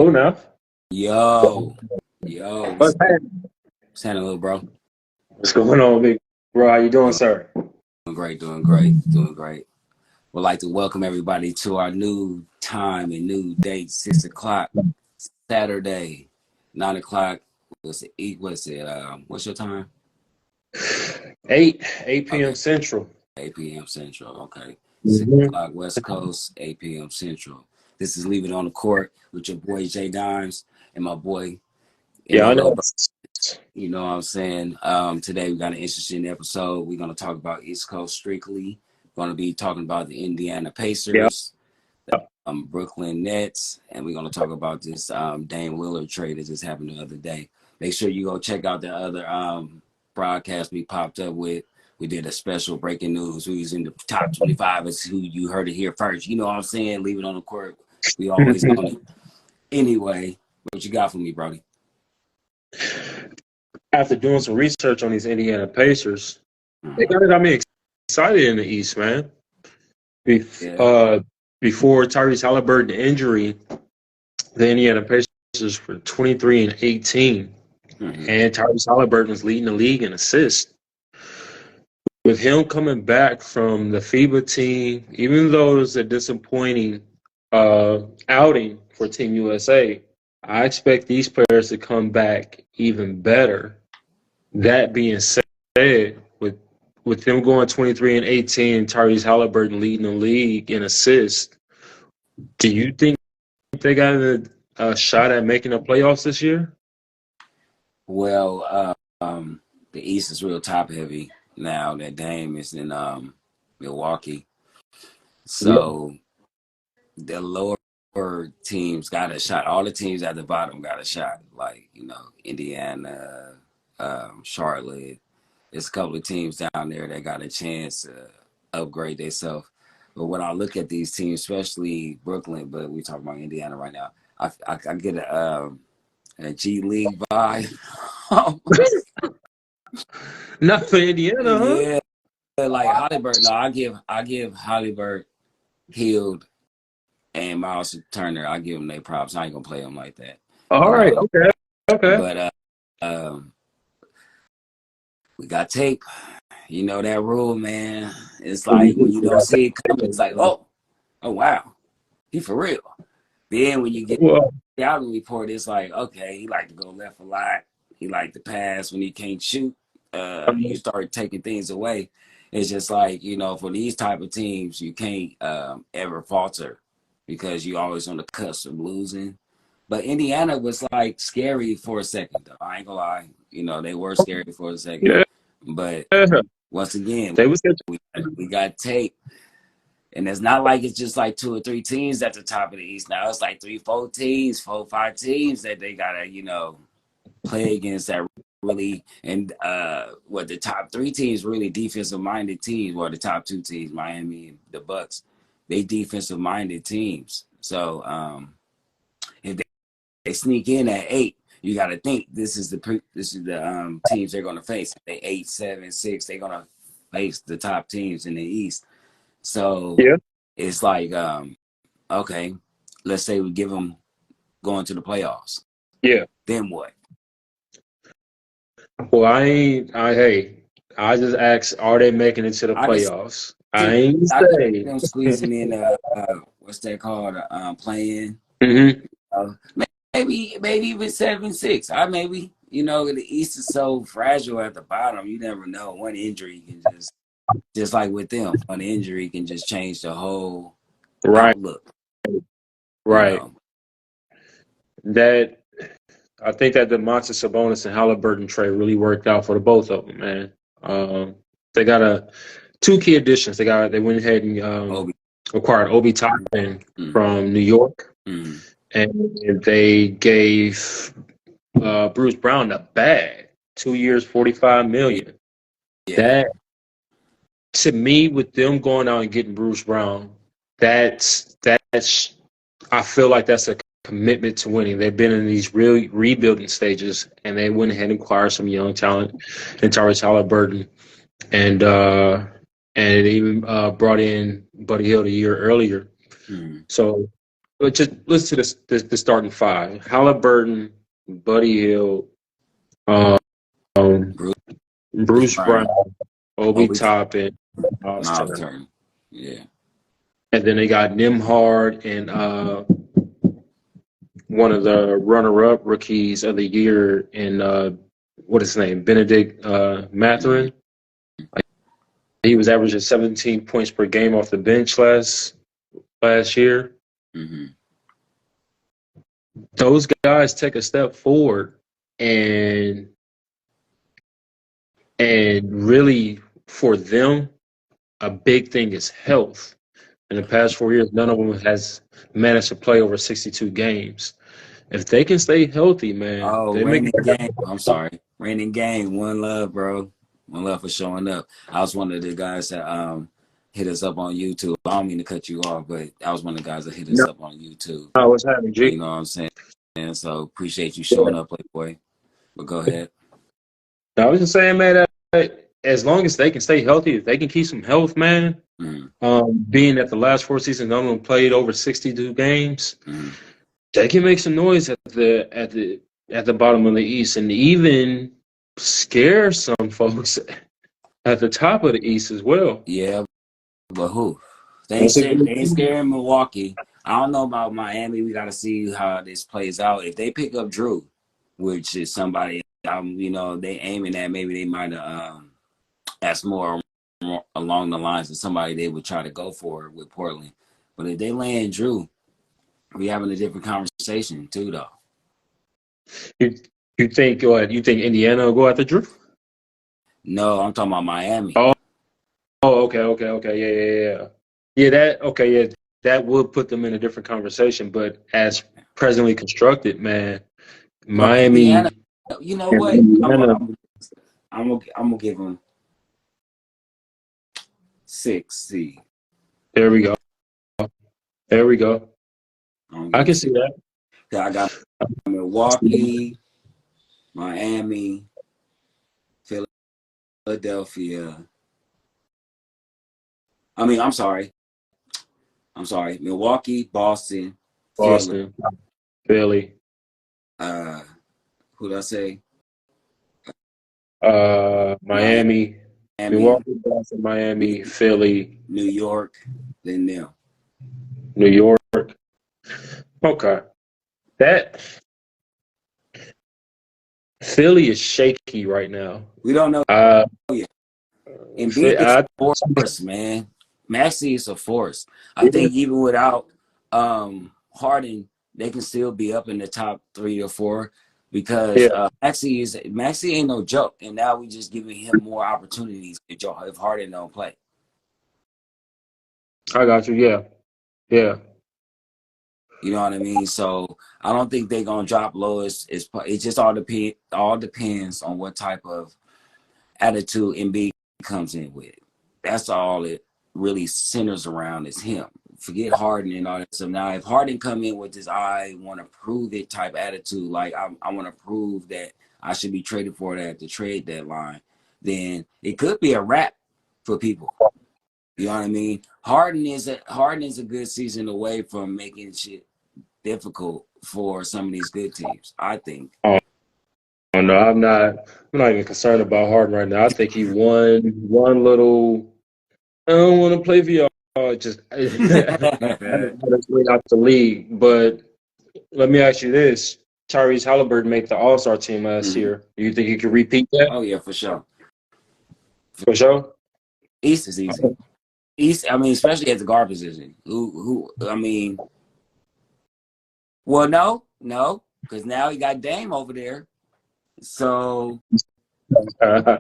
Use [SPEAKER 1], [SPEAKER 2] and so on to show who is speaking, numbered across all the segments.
[SPEAKER 1] Hello, now.
[SPEAKER 2] Yo, yo,
[SPEAKER 1] What's happening?
[SPEAKER 2] what's happening, little bro?
[SPEAKER 1] What's going on, big bro? How you doing,
[SPEAKER 2] Doing
[SPEAKER 1] sir?
[SPEAKER 2] great, doing great, doing great. Would like to welcome everybody to our new time and new date, 6 o'clock, Saturday, 9 o'clock. What's your time?
[SPEAKER 1] 8 p.m.
[SPEAKER 2] Okay,
[SPEAKER 1] Central.
[SPEAKER 2] 8 p.m. Central. Okay, six
[SPEAKER 1] hmm
[SPEAKER 2] o'clock West Coast, 8 p.m. Central. This is Leave It on the Court with your boy Jay Dimes and my boy and
[SPEAKER 1] Yeah,
[SPEAKER 2] my
[SPEAKER 1] I
[SPEAKER 2] little
[SPEAKER 1] know.
[SPEAKER 2] bro. You know what I'm saying? Today we got an interesting episode. We're gonna talk about East Coast strictly. We're gonna be talking about the Indiana
[SPEAKER 1] Yeah.
[SPEAKER 2] Pacers, Brooklyn Nets, and we're gonna talk about this Dame Lillard trade that just happened the other day. Make sure you go check out the other broadcast we popped up with. We did a special breaking news. We was in the top 25 as who you heard it here first. You know what I'm saying? Leave it on the court. We always on it. Anyway, what you got for me, Brody?
[SPEAKER 1] After doing some research on these Indiana Pacers, they
[SPEAKER 2] Uh-huh.
[SPEAKER 1] got me excited in the East, man. Bef-
[SPEAKER 2] Yeah.
[SPEAKER 1] uh, Before Tyrese Halliburton injury, the Indiana Pacers were 23-18,
[SPEAKER 2] Mm-hmm.
[SPEAKER 1] and Tyrese Halliburton is leading the league in assists. With him coming back from the FIBA team, even though it was a disappointing outing for Team USA, I expect these players to come back even better. That being said, with them going 23-18, Tyrese Halliburton leading the league in assists, do you think they got a shot at making the playoffs this year?
[SPEAKER 2] Well, the East is real top heavy now that Dame is in Milwaukee.
[SPEAKER 1] Yeah.
[SPEAKER 2] So the lower teams got a shot. All the teams at the bottom got a shot. Like, Indiana, Charlotte. There's a couple of teams down there that got a chance to upgrade themselves. But when I look at these teams, especially Brooklyn, but we talking about Indiana right now, I get a G League vibe.
[SPEAKER 1] Not for Indiana, huh?
[SPEAKER 2] Yeah, like Halliburton. No, I give Halliburton, Hield, and Miles Turner. I give them their props. I ain't gonna play them like that,
[SPEAKER 1] All
[SPEAKER 2] you
[SPEAKER 1] right,
[SPEAKER 2] know.
[SPEAKER 1] okay, okay.
[SPEAKER 2] But um, we got tape. You know that rule, man. It's like when you don't see it coming, it's like, oh wow, he for real. Then when you get
[SPEAKER 1] Well,
[SPEAKER 2] the outing report, it's like, okay, he like to go left a lot. He like to pass when he can't shoot. You start taking things away. It's just like, for these type of teams, you can't ever falter because you always on the cusp of losing. But Indiana was like scary for a second, though. I ain't gonna lie. They were scary for a second.
[SPEAKER 1] yeah,
[SPEAKER 2] But once again,
[SPEAKER 1] they was.
[SPEAKER 2] we got tape. And it's not like it's just like two or three teams at the top of the East. Now it's like three, four teams, four, five teams that they gotta, play against that really. And what the top three teams really defensive minded teams, or the top two teams, Miami and the Bucks, they defensive minded teams. So if they sneak in at 8, you got to think this is the teams they're gonna face. If they 8, 7, 6, they're gonna face the top teams in the East. So
[SPEAKER 1] Yeah,
[SPEAKER 2] it's like, okay, let's say we give them going to the playoffs.
[SPEAKER 1] yeah.
[SPEAKER 2] Then what?
[SPEAKER 1] Well, I ain't. Hey, I just asked, are they making it to the
[SPEAKER 2] I can
[SPEAKER 1] playoffs? I ain't
[SPEAKER 2] I can see
[SPEAKER 1] say.
[SPEAKER 2] them squeezing in what's that called? Playing.
[SPEAKER 1] hmm
[SPEAKER 2] Uh, maybe even 7-6. I maybe the East is so fragile at the bottom. You never know. One injury can just like with them, one injury can just change the whole
[SPEAKER 1] Right,
[SPEAKER 2] outlook. You
[SPEAKER 1] right.
[SPEAKER 2] know.
[SPEAKER 1] That I think that the Monte Sabonis and Halliburton trade really worked out for the both of them, man. They got two key additions. They went ahead and
[SPEAKER 2] Obi.
[SPEAKER 1] acquired Obi Toppin
[SPEAKER 2] Mm,
[SPEAKER 1] from New York,
[SPEAKER 2] mm,
[SPEAKER 1] and they gave Bruce Brown a bag, 2 years, 45 million.
[SPEAKER 2] yeah.
[SPEAKER 1] That to me, with them going out and getting Bruce Brown, that's I feel like that's a commitment to winning. They've been in these real rebuilding stages, and they went ahead and acquired some young talent, and Tyrese Halliburton, and uh, and it even brought in Buddy Hield a year earlier.
[SPEAKER 2] Mm,
[SPEAKER 1] So but just listen to the starting five: Halliburton, Buddy Hield, um,
[SPEAKER 2] Bruce
[SPEAKER 1] Bruce Brown,
[SPEAKER 2] Brown,
[SPEAKER 1] Obi
[SPEAKER 2] Obi
[SPEAKER 1] Toppin, Miles
[SPEAKER 2] Miles
[SPEAKER 1] Turner.
[SPEAKER 2] Turner. Yeah.
[SPEAKER 1] And then they got Nimhard and one of the runner-up rookies of the year in what is his name, Benedict
[SPEAKER 2] Mm-hmm.
[SPEAKER 1] Mathurin. He was averaging 17 points per game off the bench last year.
[SPEAKER 2] Mm-hmm.
[SPEAKER 1] Those guys take a step forward, and really for them, a big thing is health. In the past 4 years, none of them has managed to play over 62 games. If they can stay healthy, man,
[SPEAKER 2] Oh,
[SPEAKER 1] they make.
[SPEAKER 2] Raining Game. I'm sorry. Raining Game. One love, bro. One love for showing up. I was one of the guys that hit us up on YouTube. I don't mean to cut you off, but I was one of the guys that hit us
[SPEAKER 1] No,
[SPEAKER 2] up on YouTube.
[SPEAKER 1] what's happening,
[SPEAKER 2] You
[SPEAKER 1] G?
[SPEAKER 2] know what I'm saying? And so appreciate you
[SPEAKER 1] Yeah.
[SPEAKER 2] showing up, Playboy. But go ahead.
[SPEAKER 1] I was just saying, man, that as long as they can stay healthy, if they can keep some health, man,
[SPEAKER 2] Mm-hmm.
[SPEAKER 1] being that the last 4 seasons, none of them played over 62 games,
[SPEAKER 2] Mm-hmm.
[SPEAKER 1] they can make some noise at the bottom of the East, and even scare some folks at the top of the East as well.
[SPEAKER 2] Yeah, but who?
[SPEAKER 1] That's a
[SPEAKER 2] They
[SPEAKER 1] good
[SPEAKER 2] ain't
[SPEAKER 1] team.
[SPEAKER 2] scaring Milwaukee. I don't know about Miami. We got to see how this plays out. If they pick up Drew, which is somebody, you know, they aiming at, maybe they might have that's more along the lines of somebody they would try to go for with Portland. But if they land Drew, we having a different conversation too, though.
[SPEAKER 1] You, you think what? You think Indiana will go after Drew?
[SPEAKER 2] No, I'm talking about Miami.
[SPEAKER 1] Oh, okay. Yeah, that okay, yeah, that would put them in a different conversation. But as presently constructed, man,
[SPEAKER 2] But Indiana,
[SPEAKER 1] Miami
[SPEAKER 2] you know
[SPEAKER 1] and
[SPEAKER 2] what?
[SPEAKER 1] Indiana.
[SPEAKER 2] I'm gonna give them 6 seed.
[SPEAKER 1] There we go. There we go.
[SPEAKER 2] I'm gonna
[SPEAKER 1] I
[SPEAKER 2] give them
[SPEAKER 1] can see
[SPEAKER 2] 6.
[SPEAKER 1] that.
[SPEAKER 2] I got Milwaukee, Miami, Philadelphia. I'm sorry. Milwaukee, Boston, Philly.
[SPEAKER 1] Boston, Philly,
[SPEAKER 2] Uh, who did I say?
[SPEAKER 1] Miami,
[SPEAKER 2] Miami,
[SPEAKER 1] Milwaukee, Boston,
[SPEAKER 2] New,
[SPEAKER 1] Miami, Philly,
[SPEAKER 2] New York, then them.
[SPEAKER 1] New York. Okay, that Philly is shaky right now.
[SPEAKER 2] We don't know
[SPEAKER 1] Uh,
[SPEAKER 2] yet. Embiid is
[SPEAKER 1] I,
[SPEAKER 2] a force, man. Maxey is a force. I think even without Harden, they can still be up in the top 3 or 4 because
[SPEAKER 1] yeah,
[SPEAKER 2] Maxey ain't no joke, and now we just giving him more opportunities if Harden don't play.
[SPEAKER 1] I got you. Yeah.
[SPEAKER 2] You know what I mean? So I don't think they're gonna drop low. It just all depends on what type of attitude Embiid comes in with. That's all it really centers around is him. Forget Harden and all that stuff. Now, if Harden come in with this "I want to prove it" type attitude, like I want to prove that I should be traded for that at the trade deadline, then it could be a wrap for people. You know what I mean? Harden is a good season away from making shit difficult for some of these good teams, I think.
[SPEAKER 1] Oh no, I'm not. I'm not even concerned about Harden right now. I think he won one little. I don't want to play for y'all. Just that's way out the league. But let me ask you this: Tyrese Halliburton made the All Star team last
[SPEAKER 2] Mhm.
[SPEAKER 1] year. Do you think he could repeat that
[SPEAKER 2] Oh yeah, for sure.
[SPEAKER 1] for sure?
[SPEAKER 2] East is easy. East, especially at the guard position. Well, no, because now you got Dame over there. So,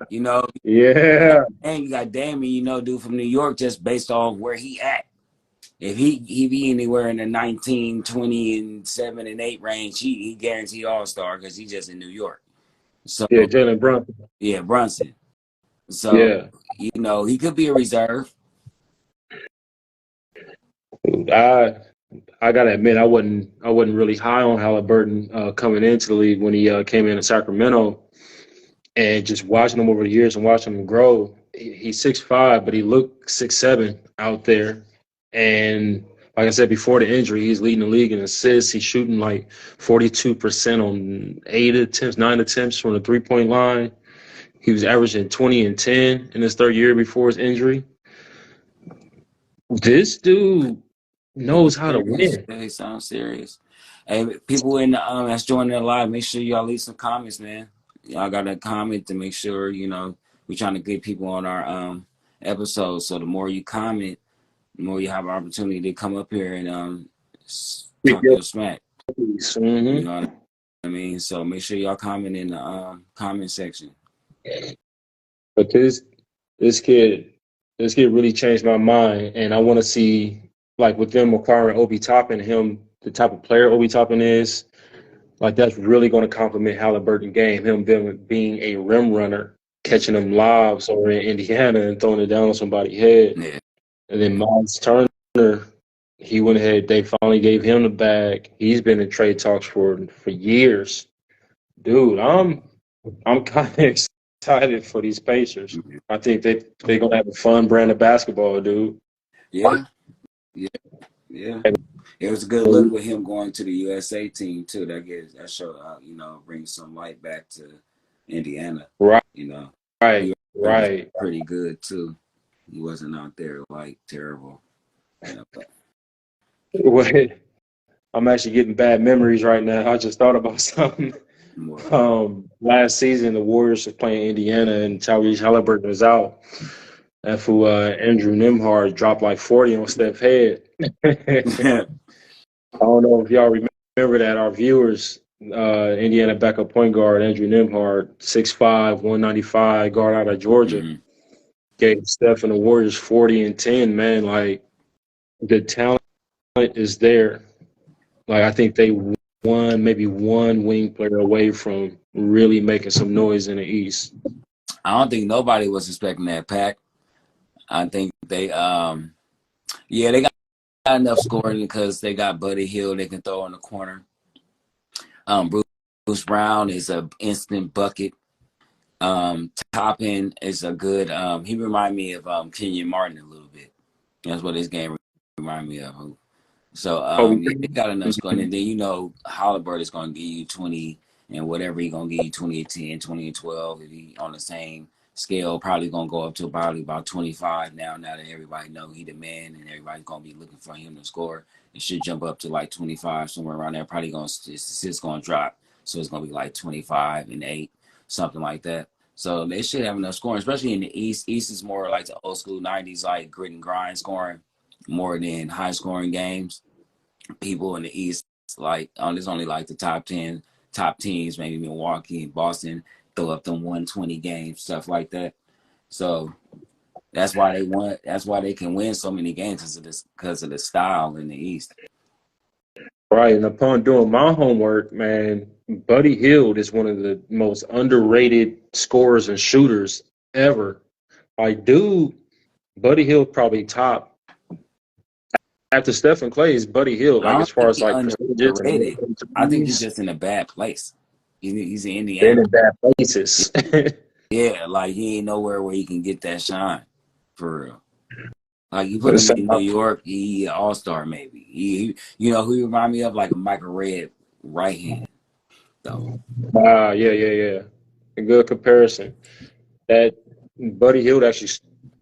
[SPEAKER 2] you know,
[SPEAKER 1] Yeah,
[SPEAKER 2] and you got Dame, dude from New York, just based on where he at. If he be anywhere in the 19, 20, and 7 and 8 range, he guaranteed All-Star because he's just in New York. So,
[SPEAKER 1] yeah, Jalen Brunson.
[SPEAKER 2] yeah, Brunson. So,
[SPEAKER 1] Yeah,
[SPEAKER 2] he could be a reserve.
[SPEAKER 1] I I gotta admit I wasn't really high on Halliburton coming into the league when he came into Sacramento, and just watching him over the years and watching him grow. He's 6'5", but he looked 6'7" out there, and like I said, before the injury, he's leading the league in assists. He's shooting like 42% on 9 attempts from the 3-point line. He was averaging 20 and 10 in his third year before his injury. This dude knows how to win.
[SPEAKER 2] They sound serious. Hey, people in the that's joining the live, make sure y'all leave some comments, man. Y'all got a comment to make sure, you know, we're trying to get people on our episodes. So the more you comment, the more you have an opportunity to come up here and talk your smack.
[SPEAKER 1] Mm-hmm.
[SPEAKER 2] You know what I mean? So make sure y'all comment in the comment section.
[SPEAKER 1] But this kid really changed my mind, and I want to see, like, with them acquiring Obi Toppin, him, the type of player Obi Toppin is, like, that's really going to complement Halliburton's game. Him being a rim runner, catching them lobs over in Indiana and throwing it down on somebody's head.
[SPEAKER 2] Yeah.
[SPEAKER 1] And then Miles Turner, he went ahead. They finally gave him the bag. He's been in trade talks for years. Dude, I'm kind of excited for these Pacers. I think they're gonna have a fun brand of basketball, dude.
[SPEAKER 2] Yeah. It was a good look with him going to the USA team too. That showed you know, brings some light back to Indiana.
[SPEAKER 1] Right.
[SPEAKER 2] You know.
[SPEAKER 1] Right.
[SPEAKER 2] Pretty good too. He wasn't out there like terrible. You know, but.
[SPEAKER 1] Wait, I'm actually getting bad memories right now. I just thought about something. Last season, the Warriors were playing Indiana, and Tyrese Halliburton was out. That fool, Andrew Nembhard dropped like 40 on Steph's head. I don't know if y'all remember that. Our viewers, Indiana backup point guard Andrew Nembhard, 6'5", 195, guard out of Georgia, gave Steph and the Warriors 40 and 10. Man, like, the talent is there. Like, I think they maybe one wing player away from really making some noise in the East.
[SPEAKER 2] I don't think nobody was expecting that, Pack. I think they got enough scoring because they got Buddy Hield they can throw in the corner. Bruce Brown is an instant bucket. Toppin is a good. He remind me of Kenyon Martin a little bit. That's what his game remind me of. So they got enough scoring, and then you know Halliburton is going to give you 20 and whatever he's going to give you 20 and 10, 20 and 12. If he on the same scale, probably going to go up to probably about 25 now that everybody know he the man and everybody's going to be looking for him to score. It should jump up to like 25 somewhere around there. Probably going to it's going to drop, so it's going to be like 25 and 8, something like that. So they should have enough scoring, especially in the East. East is more like the old school 90s, like grit and grind scoring, more than high scoring games. People in the East, like, there's only like the top teams, maybe Milwaukee and Boston, throw up them 120 games, stuff like that. So that's why they won. That's why they can win so many games because of the style in the East.
[SPEAKER 1] Right, and upon doing my homework, man, Buddy Hield is one of the most underrated scorers and shooters ever. Like, dude, Buddy Hield probably top after Steph and Clay is Buddy Hield. Like, as far as like
[SPEAKER 2] underrated, I think he's just in a bad place. He's in Indiana.
[SPEAKER 1] They're in bad places.
[SPEAKER 2] Yeah, like he ain't nowhere where he can get that shine for real. Like you put him in New York, he all-star maybe. He you know who he remind me of, like a Michael Redd right hand. So
[SPEAKER 1] yeah. A good comparison. That Buddy Hield actually,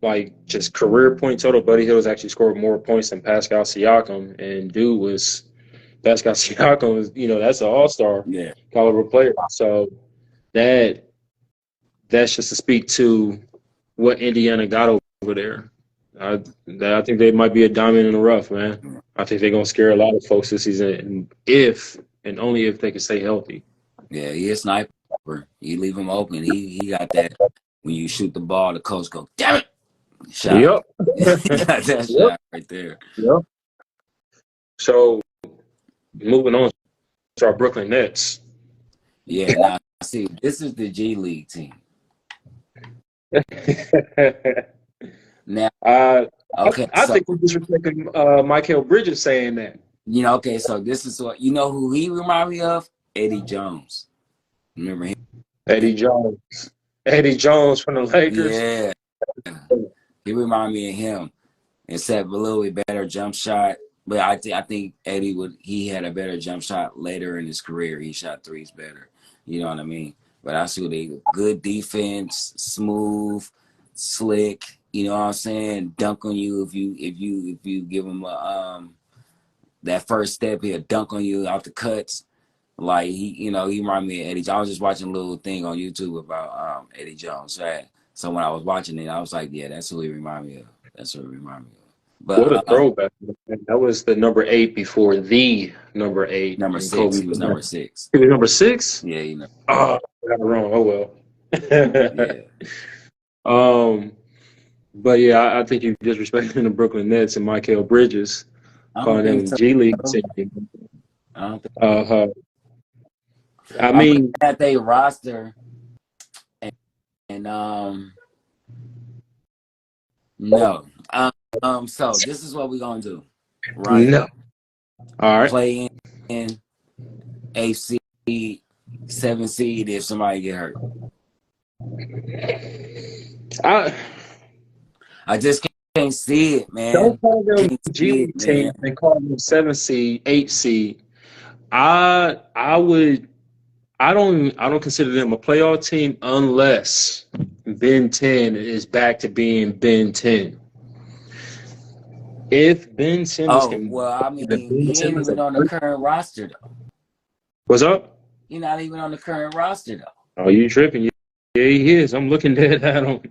[SPEAKER 1] like, just career point total, Buddy Hield has actually scored more points than Pascal Siakam, and Pascal Siakam was, you know, that's an all-star caliber player. So that's just to speak to what Indiana got over there. I think they might be a diamond in the rough, man. I think they're going to scare a lot of folks this season, if and only if they can stay healthy.
[SPEAKER 2] Yeah, he a sniper. You leave him open. He got that. When you shoot the ball, the coach go, damn it. Shot.
[SPEAKER 1] Yep.
[SPEAKER 2] Got that shot right there.
[SPEAKER 1] Yep. So, moving on to our Brooklyn Nets.
[SPEAKER 2] Yeah, now, see, this is the G League team. Now, okay,
[SPEAKER 1] I think we're disrespecting Mikal Bridges saying that.
[SPEAKER 2] You know, okay, so this is what, you know who he remind me of? Eddie Jones. Remember him?
[SPEAKER 1] Eddie Jones from the Lakers.
[SPEAKER 2] Yeah. He remind me of him. Except a little bit better jump shot, But I think Eddie he had a better jump shot later in his career. He shot threes better. You know what I mean? But I see they good defense, smooth, slick. You know what I'm saying? Dunk on you if you give him a that first step. He'll dunk on you off the cuts. Like he reminded me of Eddie. I was just watching a little thing on YouTube about Eddie Jones. Right? So when I was watching it, I was like, yeah, that's who he reminded me of. That's what he reminded me of.
[SPEAKER 1] What a
[SPEAKER 2] But
[SPEAKER 1] throwback. That was the number 8 before the number 8.
[SPEAKER 2] number
[SPEAKER 1] And
[SPEAKER 2] 6,
[SPEAKER 1] Kobe
[SPEAKER 2] he was number 6.
[SPEAKER 1] He was number 6?
[SPEAKER 2] Yeah, you know.
[SPEAKER 1] Oh, I got it wrong. Oh, well.
[SPEAKER 2] Yeah.
[SPEAKER 1] But yeah, I think you're disrespecting the Brooklyn Nets and Mikal Bridges,
[SPEAKER 2] I don't
[SPEAKER 1] calling
[SPEAKER 2] think
[SPEAKER 1] him
[SPEAKER 2] so.
[SPEAKER 1] G League.
[SPEAKER 2] I don't think
[SPEAKER 1] Uh, I
[SPEAKER 2] I'm looking
[SPEAKER 1] mean,
[SPEAKER 2] at their roster and no. So this is what we're gonna do, right?
[SPEAKER 1] no. All right.
[SPEAKER 2] Play in AC 7 seed if somebody get hurt. I just can't see it, man.
[SPEAKER 1] Don't call them
[SPEAKER 2] Can't
[SPEAKER 1] G
[SPEAKER 2] see
[SPEAKER 1] League
[SPEAKER 2] it,
[SPEAKER 1] team.
[SPEAKER 2] man.
[SPEAKER 1] They call them 7 seed, 8 seed. I don't consider them a playoff team unless Ben 10 is back to being Ben 10. If Ben Simmons
[SPEAKER 2] Oh,
[SPEAKER 1] can,
[SPEAKER 2] well, I
[SPEAKER 1] if
[SPEAKER 2] mean,
[SPEAKER 1] Ben
[SPEAKER 2] he ain't
[SPEAKER 1] Simmons,
[SPEAKER 2] even on the current roster though.
[SPEAKER 1] what's up?
[SPEAKER 2] He's not even on the current roster though.
[SPEAKER 1] Oh, you tripping? Yeah, he is. I'm looking dead at him.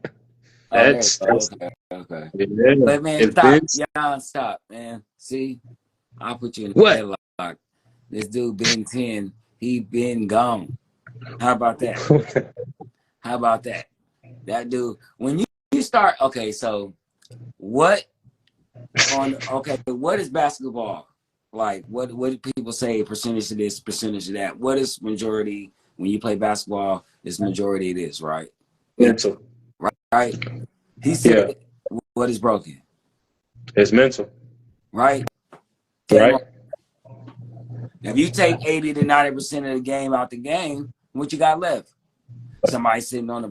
[SPEAKER 2] Oh, there you go.
[SPEAKER 1] That's
[SPEAKER 2] Okay.
[SPEAKER 1] yeah.
[SPEAKER 2] But man,
[SPEAKER 1] If
[SPEAKER 2] stop.
[SPEAKER 1] Ben,
[SPEAKER 2] Yeah, stop, man. See, I'll put you in a
[SPEAKER 1] what?
[SPEAKER 2] headlock. This dude been 10. He been gone. How about that? How about that? That dude, when you start, okay, so what what is basketball? Like what do people say percentage of this, percentage of that? What is majority when you play basketball is majority of this, right?
[SPEAKER 1] Mental.
[SPEAKER 2] Right? He
[SPEAKER 1] Yeah,
[SPEAKER 2] said what is broken,
[SPEAKER 1] it's mental.
[SPEAKER 2] right? Tell him
[SPEAKER 1] Right.
[SPEAKER 2] if you take 80 to 90% of the game out the game, what you got left? Somebody sitting on the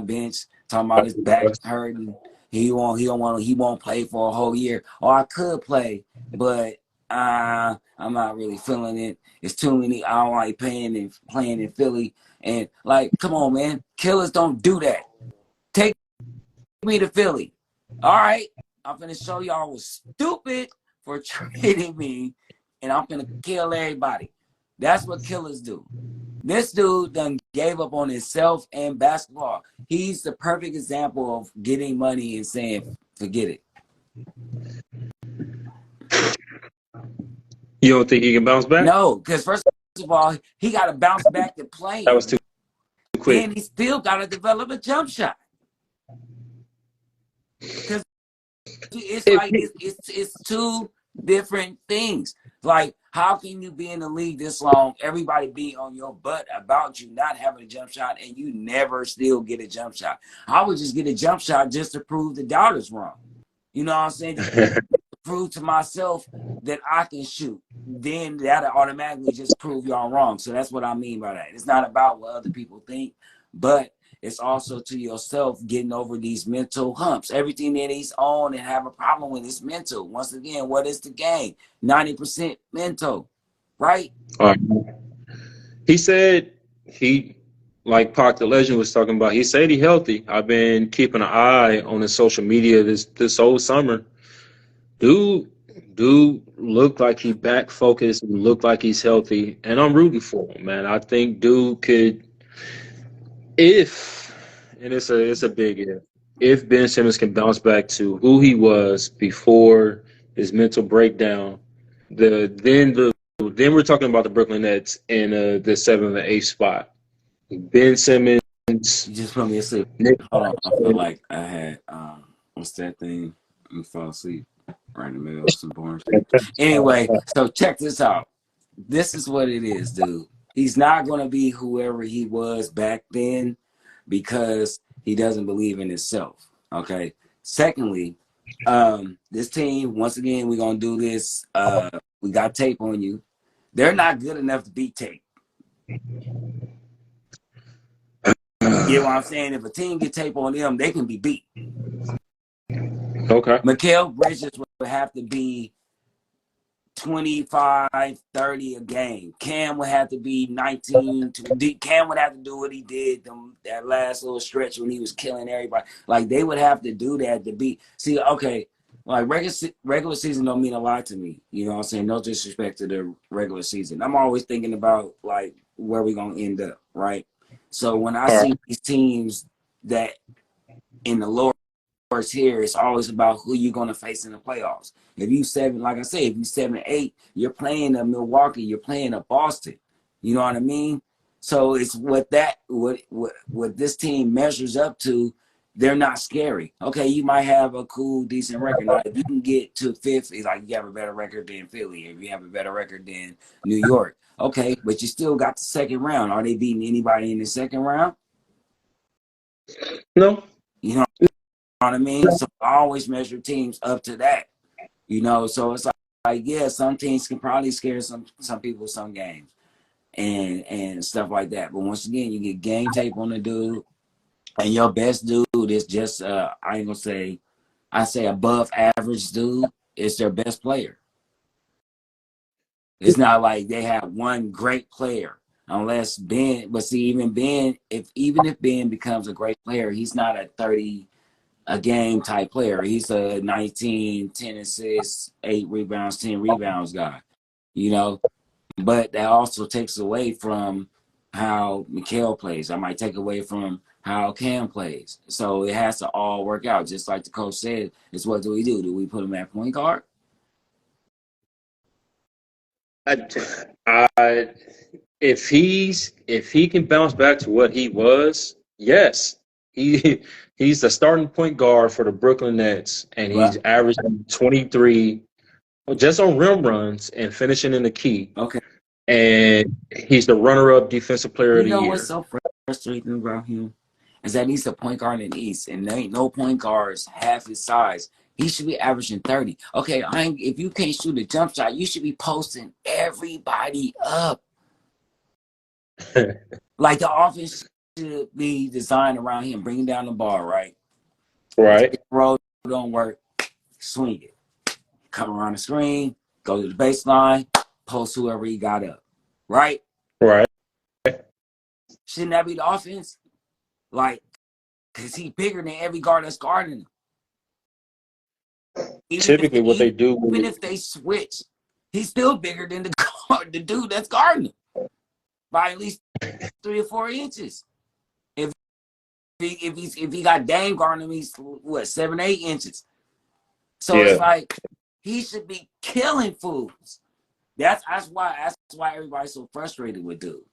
[SPEAKER 2] bench talking about his back hurting. He won't play for a whole year. Or I could play, but I'm not really feeling it. It's too many. I don't like playing in Philly. And like, come on, man, killers don't do that. Take me to Philly. All right, I'm gonna show y'all I was stupid for trading me, and I'm gonna kill everybody. That's what killers do. This dude done gave up on himself and basketball. He's the perfect example of getting money and saying, forget it.
[SPEAKER 1] You don't think he can bounce back?
[SPEAKER 2] No, because first of all, he got to bounce back to
[SPEAKER 1] That was
[SPEAKER 2] playing.
[SPEAKER 1] too
[SPEAKER 2] Then
[SPEAKER 1] quick.
[SPEAKER 2] he still got to develop a jump shot. Because it's like it's two different things. Like, how can you be in the league this long, everybody be on your butt about you not having a jump shot, and you never still get a jump shot? I would just get a jump shot just to prove the doubters wrong. You know what I'm saying? Just prove to myself that I can shoot. Then that'll automatically just prove y'all wrong. So that's what I mean by that. It's not about what other people think, but it's also to yourself getting over these mental humps. Everything that he's on and have a problem with is mental. Once again, what is the game? 90% mental, right?
[SPEAKER 1] He said like Pac the Legend was talking about, he said he healthy. I've been keeping an eye on his social media this whole summer. Dude looked like he back focused and looked like he's healthy, and I'm rooting for him, man. I think dude could, and it's a big if Ben Simmons can bounce back to who he was before his mental breakdown, then we're talking about the Brooklyn Nets in the 7th and 8th spot. Ben Simmons,
[SPEAKER 2] You just put me asleep.
[SPEAKER 1] Nick
[SPEAKER 2] Hold on. I feel
[SPEAKER 1] Claxton.
[SPEAKER 2] like I had, what's that thing? I'm fall asleep right in the middle of some boring shit. Anyway, so check this out. This is what it is, dude. He's not going to be whoever he was back then because he doesn't believe in himself. Okay. Secondly, this team, once again, we're going to do this. We got tape on you. They're not good enough to beat tape. You know what I'm saying? If a team get tape on them, they can be beat.
[SPEAKER 1] Okay.
[SPEAKER 2] Mikal Bridges would have to be 25, 30 a game. Cam would have to be 19. Cam would have to do what he did that last little stretch when he was killing everybody. Like, they would have to do that to be. See, okay, like regular season don't mean a lot to me. You know what I'm saying? No disrespect to the regular season. I'm always thinking about, like, where we going to end up, right? So when I see these teams that in the lower here, it's always about who you're going to face in the playoffs. If you like I say, if you 7-8, you're playing a Milwaukee, you're playing a Boston. You know what I mean? So it's what this team measures up to. They're not scary. Okay, you might have a cool, decent record. Now, if you can get to fifth, it's like you have a better record than Philly. If you have a better record than New York, okay, but you still got the second round. Are they beating anybody in the second round?
[SPEAKER 1] No.
[SPEAKER 2] You know what I mean? So I always measure teams up to that. You know, so it's like yeah, some teams can probably scare some people some games and stuff like that. But once again, you get game tape on the dude, and your best dude is just I ain't gonna say, I say above average dude is their best player. It's not like they have one great player unless Ben. But see, even Ben, even if Ben becomes a great player, he's not a 30 a game type player. He's a 19, 10 assists, 8 rebounds, 10 rebounds guy, you know. But that also takes away from how Mikal plays. I might take away from how Cam plays. So it has to all work out. Just like the coach said, it's what do we do? Do we put him at point guard?
[SPEAKER 1] If he can bounce back to what he was, yes, he's the starting point guard for the Brooklyn Nets, and he's averaging 23 just on rim runs and finishing in the key.
[SPEAKER 2] Okay.
[SPEAKER 1] And he's the runner-up defensive player of the year.
[SPEAKER 2] You know what's so frustrating about him is that he's the point guard in the East, and there ain't no point guards half his size. He should be averaging 30. Okay, if you can't shoot a jump shot, you should be posting everybody up. Like, the offense should be designed around him, bringing down the ball, right?
[SPEAKER 1] Right.
[SPEAKER 2] If the road don't work, swing it. Come around the screen, go to the baseline, post whoever he got up. Right?
[SPEAKER 1] Right.
[SPEAKER 2] Shouldn't that be the offense? Like, because he's bigger than every guard that's guarding him.
[SPEAKER 1] Typically, what they do,
[SPEAKER 2] even if they switch, he's still bigger than the dude that's guarding him by at least 3 or 4 inches. If he got Dame guarding him, he's what, 7, 8 inches. So it's like he should be killing fools. That's why everybody's so frustrated with dude.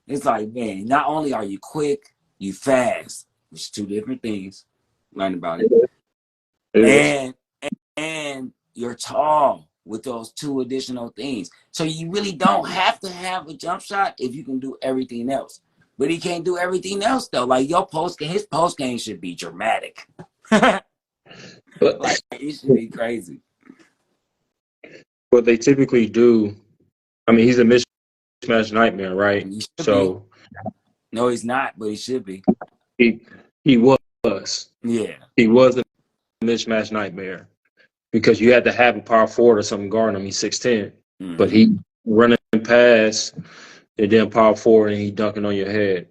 [SPEAKER 2] It's like, man, not only are you quick, you fast, which is 2 different things. Learn about it. And you're tall with those 2 additional things. So you really don't have to have a jump shot if you can do everything else. But he can't do everything else though. Like his post game should be dramatic. Like, it should be crazy.
[SPEAKER 1] What they typically do, I mean, he's a mismatch nightmare, right? So
[SPEAKER 2] no, he's not, but he should be.
[SPEAKER 1] He was.
[SPEAKER 2] Yeah.
[SPEAKER 1] He was a mismatch nightmare because you had to have a power forward or something guarding him. He's 6'10", but he running past and then power forward and he dunking on your head.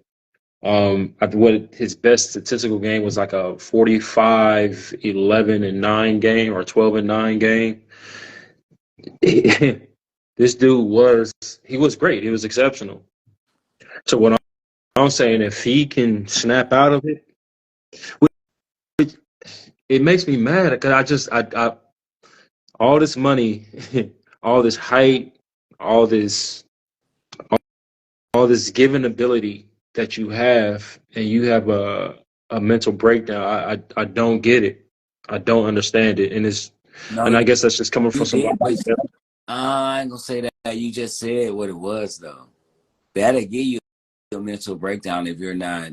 [SPEAKER 1] What his best statistical game was like a 45, 11, and 9 game or 12 and 9 game. This dude was great. He was exceptional. So what I'm saying, if he can snap out of it, it makes me mad because I all this money, all this height, all this given ability that you have, and you have a mental breakdown. I don't get it. I don't understand it, and I guess that's just coming from somebody like that.
[SPEAKER 2] I ain't gonna say that. You just said what it was, though. That'll give you a mental breakdown if you're not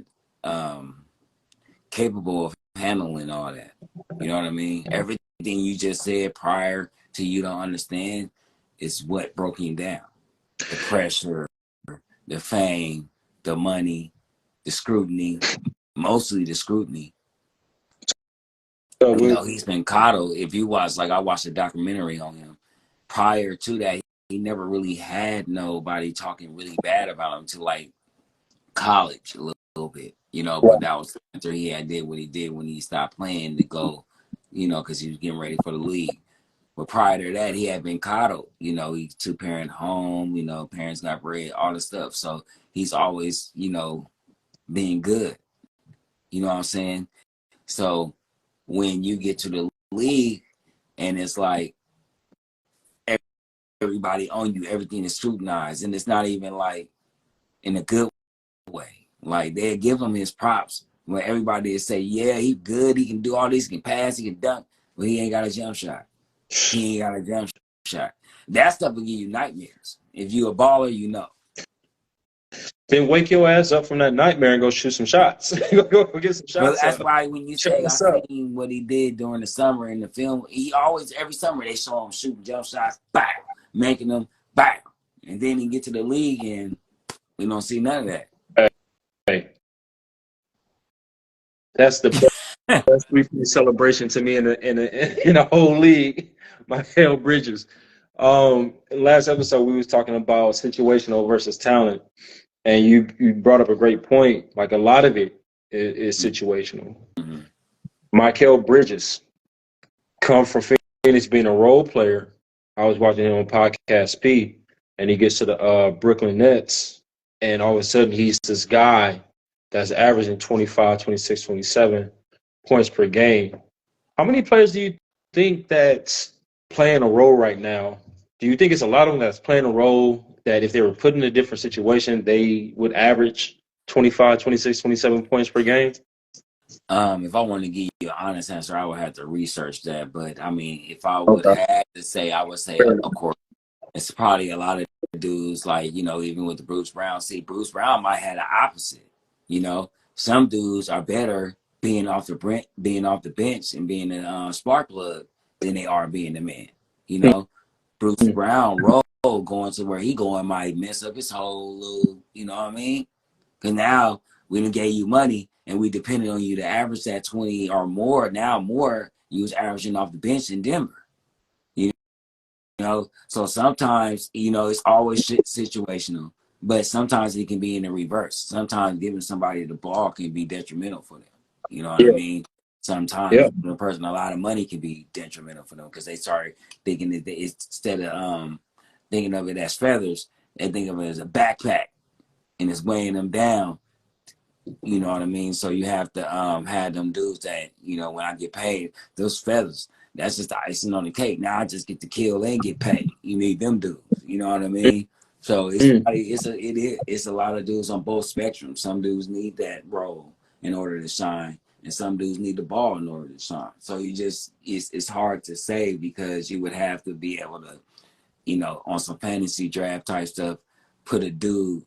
[SPEAKER 2] capable of handling all that. You know what I mean? Everything you just said prior to you don't understand is what broke him down. The pressure, the fame, the money, the scrutiny, mostly the scrutiny. So he's been coddled. If you watch, like, I watched a documentary on him, prior to that, he never really had nobody talking really bad about him to like college a little bit, you know. But that was after he had did what he did when he stopped playing to go, you know, because he was getting ready for the league. But prior to that, he had been coddled. You know, he's two-parent home. You know, parents got bread, all the stuff. So he's always, you know, being good. You know what I'm saying? So when you get to the league and it's like everybody on you, everything is scrutinized, and it's not even like in a good way. Like they give him his props when everybody is say, yeah, he good, he can do all this, he can pass, he can dunk, but he ain't got a jump shot. He ain't got a jump shot. That stuff will give you nightmares. If you a baller, you know.
[SPEAKER 1] Then wake your ass up from that nightmare and go shoot some shots. Go get some
[SPEAKER 2] But
[SPEAKER 1] shots
[SPEAKER 2] that's
[SPEAKER 1] up.
[SPEAKER 2] why when you say I seen what he did during the summer in the film, he always every summer they show him shooting jump shots, bow, making them bow, and then he get to the league and we don't see none of that.
[SPEAKER 1] Hey, that's the best weekly celebration to me in the whole league. Michael Bridges. Last episode we was talking about situational versus talent, and you brought up a great point. Like a lot of it is situational.
[SPEAKER 2] Mm-hmm.
[SPEAKER 1] Michael Bridges come from Phoenix being a role player. I was watching him on podcast P, and he gets to the Brooklyn Nets, and all of a sudden he's this guy that's averaging 25, 26, 27 points per game. How many players do you think that's playing a role right now? Do you think it's a lot of them that's playing a role that if they were put in a different situation, they would average 25, 26, 27 points per game?
[SPEAKER 2] If I want to give you an honest answer, I would have to research that. But I mean, if I would have to say, I would say, of course, it's probably a lot of dudes like, you know, even with the Bruce Brown. See, Bruce Brown might have the opposite. You know, some dudes are better being off the bench and being a spark plug than they are being the man. You know, Bruce Brown role going to where he going might mess up his whole little, you know what I mean? Because now we done gave you money and we depended on you to average that 20 or more. Now more you was averaging off the bench in Denver. You know, so sometimes, you know, it's always situational, but sometimes it can be in the reverse. Sometimes giving somebody the ball can be detrimental for them. You know what I mean? Sometimes giving a person a lot of money can be detrimental for them because they start thinking that instead of thinking of it as feathers, they think of it as a backpack and it's weighing them down. You know what I mean? So you have to have them dudes that, you know, when I get paid, those feathers, that's just the icing on the cake. Now I just get to kill and get paid. You need them dudes. You know what I mean? So it's a lot of dudes on both spectrums. Some dudes need that role in order to shine, and some dudes need the ball in order to shine. So you just it's hard to say because you would have to be able to, you know, on some fantasy draft type stuff, put a dude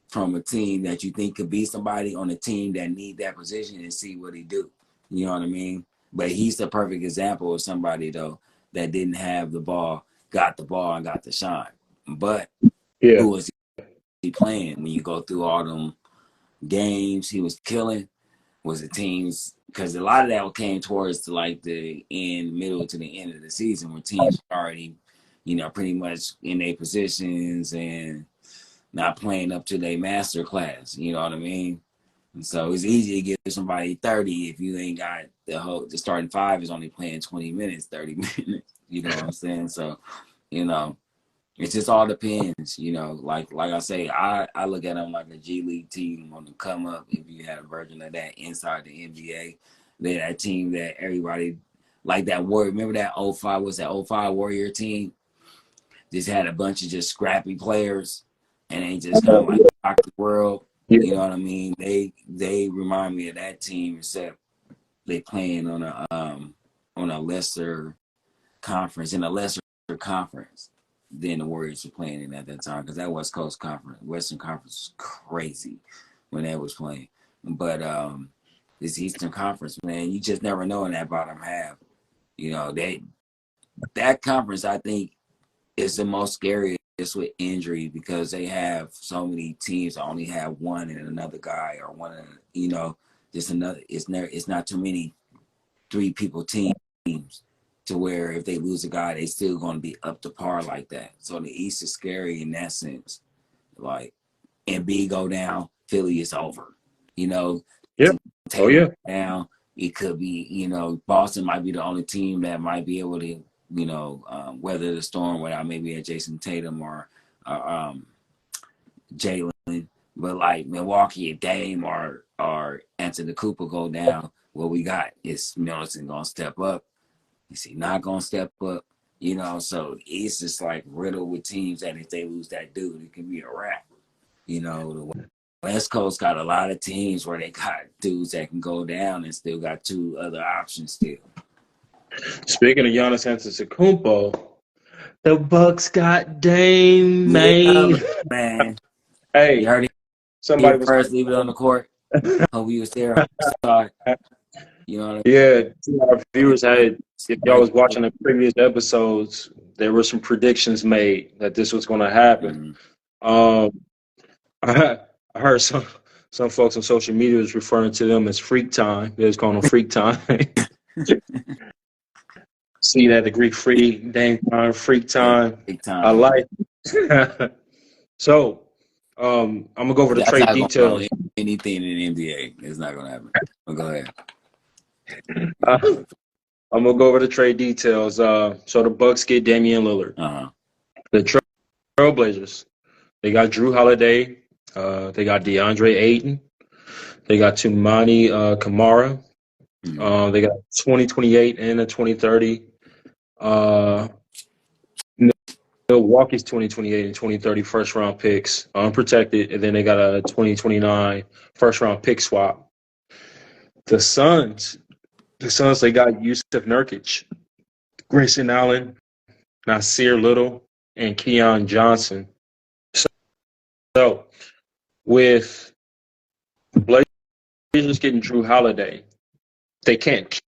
[SPEAKER 2] from a team that you think could be somebody on a team that need that position and see what he do. You know what I mean? But he's the perfect example of somebody though that didn't have the ball, got the ball and got the shine. But who was he playing when you go through all them games he was killing? Was the teams, because a lot of that came towards like the middle to the end of the season when teams already, you know, pretty much in their positions and not playing up to their master class. You know what I mean? And so it's easy to give somebody 30 if you ain't got the starting five is only playing 20 minutes, 30 minutes. You know what I'm saying? So, you know, it just all depends. You know, like I say, I look at them like a G League team on the come up. If you had a version of that inside the NBA, they're that team that everybody like that Warrior. Remember that 05 was that 05 Warrior team? Just had a bunch of just scrappy players, and they just kind of like rocked the world. You know what I mean? They remind me of that team, except they playing on a lesser conference in a lesser conference than the Warriors were playing in at that time, because that West Coast Conference, Western Conference was crazy when they was playing. But this Eastern Conference, man, you just never know in that bottom half. You know, that conference, I think, is the most scariest with injury because they have so many teams that only have one and another guy or one, you know, just another. It's not too many 3 people teams. to where if they lose a guy, they still going to be up to par like that. So the East is scary in that sense. Like, Embiid go down, Philly is over. You know,
[SPEAKER 1] Yeah. Oh
[SPEAKER 2] Tatum
[SPEAKER 1] yeah.
[SPEAKER 2] down, it could be, you know, Boston might be the only team that might be able to, you know, weather the storm without maybe a Jason Tatum or Jalen. But like Milwaukee, if Dame or Anthony Cooper go down, what we got is Middleton gonna step up. Is he not gonna step up? You know, so it's just like riddled with teams that if they lose that dude, it can be a wrap. You know, the West Coast got a lot of teams where they got dudes that can go down and still got two other options still.
[SPEAKER 1] Speaking of Giannis Antetokounmpo, the Bucks got Dame,
[SPEAKER 2] Yeah,
[SPEAKER 1] man.
[SPEAKER 2] man. You
[SPEAKER 1] Hey,
[SPEAKER 2] heard it here
[SPEAKER 1] somebody was.
[SPEAKER 2] first. Leave it on the court. Hope you was there. Sorry. You know what I mean?
[SPEAKER 1] Yeah, our viewers had. If y'all was watching the previous episodes, there were some predictions made that this was going to happen. Um, I heard some folks on social media was referring to them as freak time. They was calling them freak time. See that the Greek freak, Dame time, freak
[SPEAKER 2] Yeah,
[SPEAKER 1] time.
[SPEAKER 2] big
[SPEAKER 1] I
[SPEAKER 2] time.
[SPEAKER 1] like it. So, I'm gonna go over the
[SPEAKER 2] That's
[SPEAKER 1] trade
[SPEAKER 2] not going to go
[SPEAKER 1] details.
[SPEAKER 2] anything in the NBA. It's not going to happen. But go ahead.
[SPEAKER 1] Uh, I'm gonna go over the trade details. So the Bucks get Damian Lillard.
[SPEAKER 2] Uh-huh.
[SPEAKER 1] The Trailblazers, they got Drew Holiday. They got DeAndre Ayton. They got Tumani Kamara. They got 2028 and a 2030. Milwaukee's 2028 and 2030 first round picks, unprotected, and then they got a 2029 first round pick swap. The Suns, they got Yusuf Nurkic, Grayson Allen, Nasir Little, and Keon Johnson. So with the Blazers getting Drew Holiday, they can't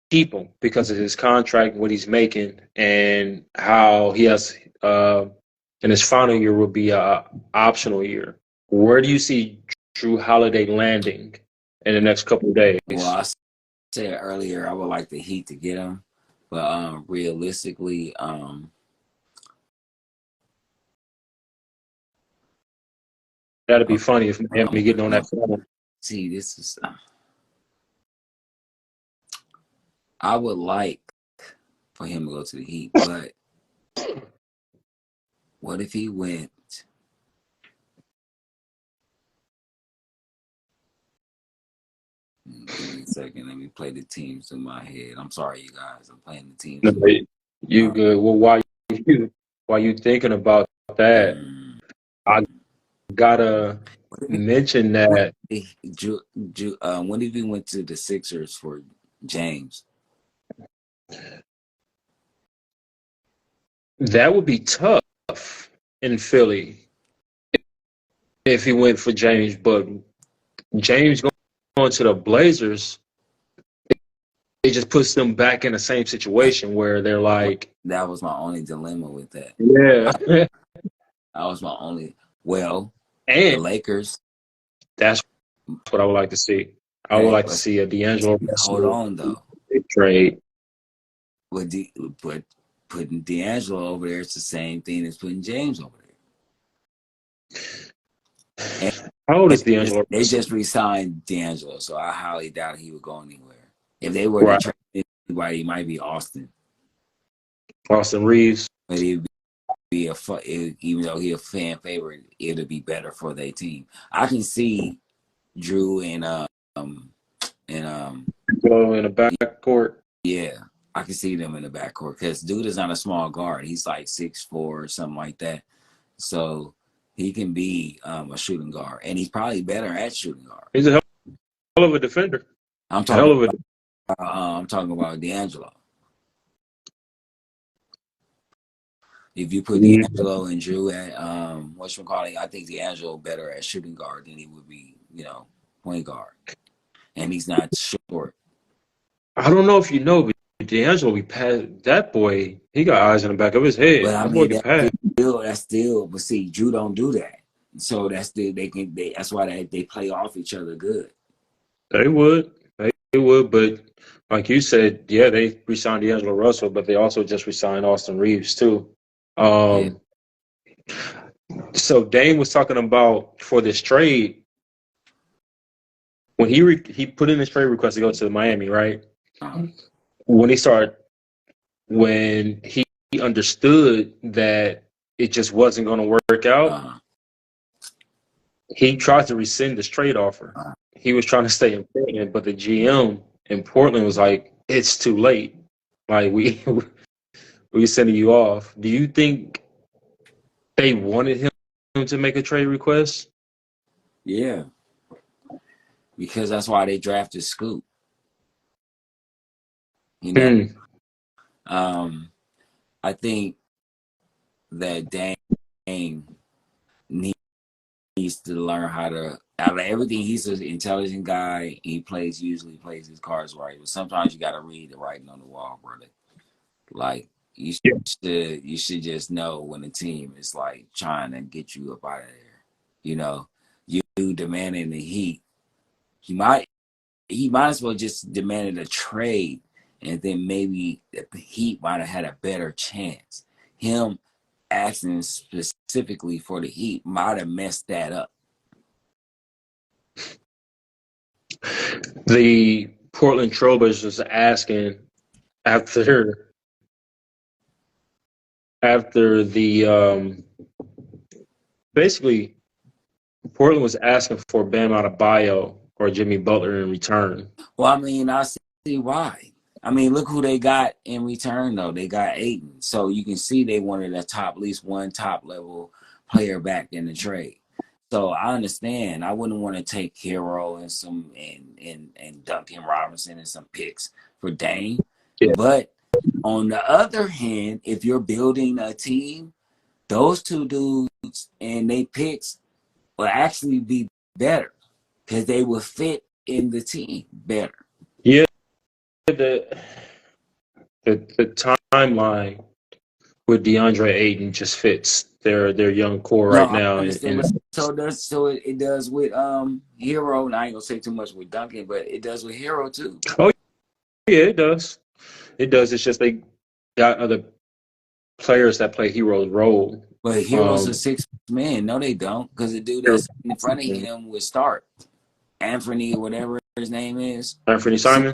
[SPEAKER 1] keep him because of his contract, what he's making, and how he has in his final year will be a optional year. Where do you see Drew Holiday landing in the next couple of days?
[SPEAKER 2] Well, I said earlier I would like the Heat to get him, but realistically,
[SPEAKER 1] That'd be funny if Miami getting on that phone.
[SPEAKER 2] see, this is. I would like for him to go to the Heat, but what if he went? Give me a second. Let me play the teams in my head. I'm sorry, you guys. I'm playing the teams.
[SPEAKER 1] No, you good? Well, while you thinking about that, I gotta mention that
[SPEAKER 2] when did we went to the Sixers for James?
[SPEAKER 1] that would be tough in Philly if he went for James, but James going to the Blazers, it just puts them back in the same situation where they're like,
[SPEAKER 2] that was my only dilemma with that.
[SPEAKER 1] Yeah.
[SPEAKER 2] That was my only. Well,
[SPEAKER 1] and
[SPEAKER 2] the Lakers.
[SPEAKER 1] That's what I would like to see. I would like to see a D'Angelo
[SPEAKER 2] Hold on, though.
[SPEAKER 1] Trade.
[SPEAKER 2] But putting D'Angelo over there, it's the same thing as putting James over there. And
[SPEAKER 1] how old is D'Angelo?
[SPEAKER 2] They just re-signed D'Angelo, so I highly doubt he would go anywhere. If they were to trade anybody, it might be Austin.
[SPEAKER 1] Austin Reeves.
[SPEAKER 2] But he'd be even though he's a fan favorite, it'd be better for their team. I can see Drew and in
[SPEAKER 1] the backcourt.
[SPEAKER 2] Yeah, I can see them in the backcourt because dude is not a small guard. He's like 6'4" or something like that. So he can be a shooting guard, and he's probably better at shooting guard.
[SPEAKER 1] He's a hell of a defender.
[SPEAKER 2] I'm talking about D'Angelo. If you put D'Angelo and Drew at I think D'Angelo better at shooting guard than he would be, point guard. And he's not short.
[SPEAKER 1] I don't know if you know, but D'Angelo be pass that boy. He got eyes in the back of his head.
[SPEAKER 2] But
[SPEAKER 1] that boy can pass.
[SPEAKER 2] That's still. But see, Drew don't do that. So that's why they play off each other good.
[SPEAKER 1] They would, but like you said, yeah, they re-signed D'Angelo Russell, but they also just re-signed Austin Reeves too.
[SPEAKER 2] Yeah.
[SPEAKER 1] So Dame was talking about for this trade when he put in his trade request to go to Miami, right?
[SPEAKER 2] Uh,
[SPEAKER 1] When when he understood that it just wasn't going to work out,
[SPEAKER 2] uh,
[SPEAKER 1] he tried to rescind his trade offer.
[SPEAKER 2] uh,
[SPEAKER 1] He was trying to stay in Portland, but the GM in Portland was like, "It's too late. Like we sending you off." Do you think they wanted him to make a trade request?
[SPEAKER 2] yeah, because that's why they drafted Scoot. You know,
[SPEAKER 1] Hmm.
[SPEAKER 2] I think that Dame needs to learn how to. Out of everything, he's an intelligent guy. He usually plays his cards right, but sometimes you got to read the writing on the wall, brother. Like
[SPEAKER 1] Yeah.
[SPEAKER 2] you should just know when the team is like trying to get you up out of there. You know, you demanding the Heat. He might as well just demanded a trade, and then maybe the Heat might have had a better chance. Him asking specifically for the Heat might have messed that up.
[SPEAKER 1] The Portland Trailblazers was asking after the basically Portland was asking for Bam Adebayo or Jimmy Butler in return.
[SPEAKER 2] Well, I mean, I see why. I mean, look who they got in return, though. They got Aiden. So you can see they wanted at least one top level player back in the trade. So I understand. I wouldn't want to take Hero and Duncan Robinson and some picks for Dame.
[SPEAKER 1] Yeah.
[SPEAKER 2] But on the other hand, if you're building a team, those two dudes and they picks will actually be better because they will fit in the team better.
[SPEAKER 1] Yeah, the the timeline with DeAndre Ayton just fits their young core
[SPEAKER 2] No,
[SPEAKER 1] right
[SPEAKER 2] I
[SPEAKER 1] now.
[SPEAKER 2] understand, but it does with Hero, and I ain't gonna say too much with Duncan, but it does with Hero too.
[SPEAKER 1] Oh yeah, it does. It does. It's just they got other players that play Hero's role.
[SPEAKER 2] But Hero's a six man. No, they don't, because the dude that's in front of him would start. Anthony, whatever his name is,
[SPEAKER 1] Anthony Simon.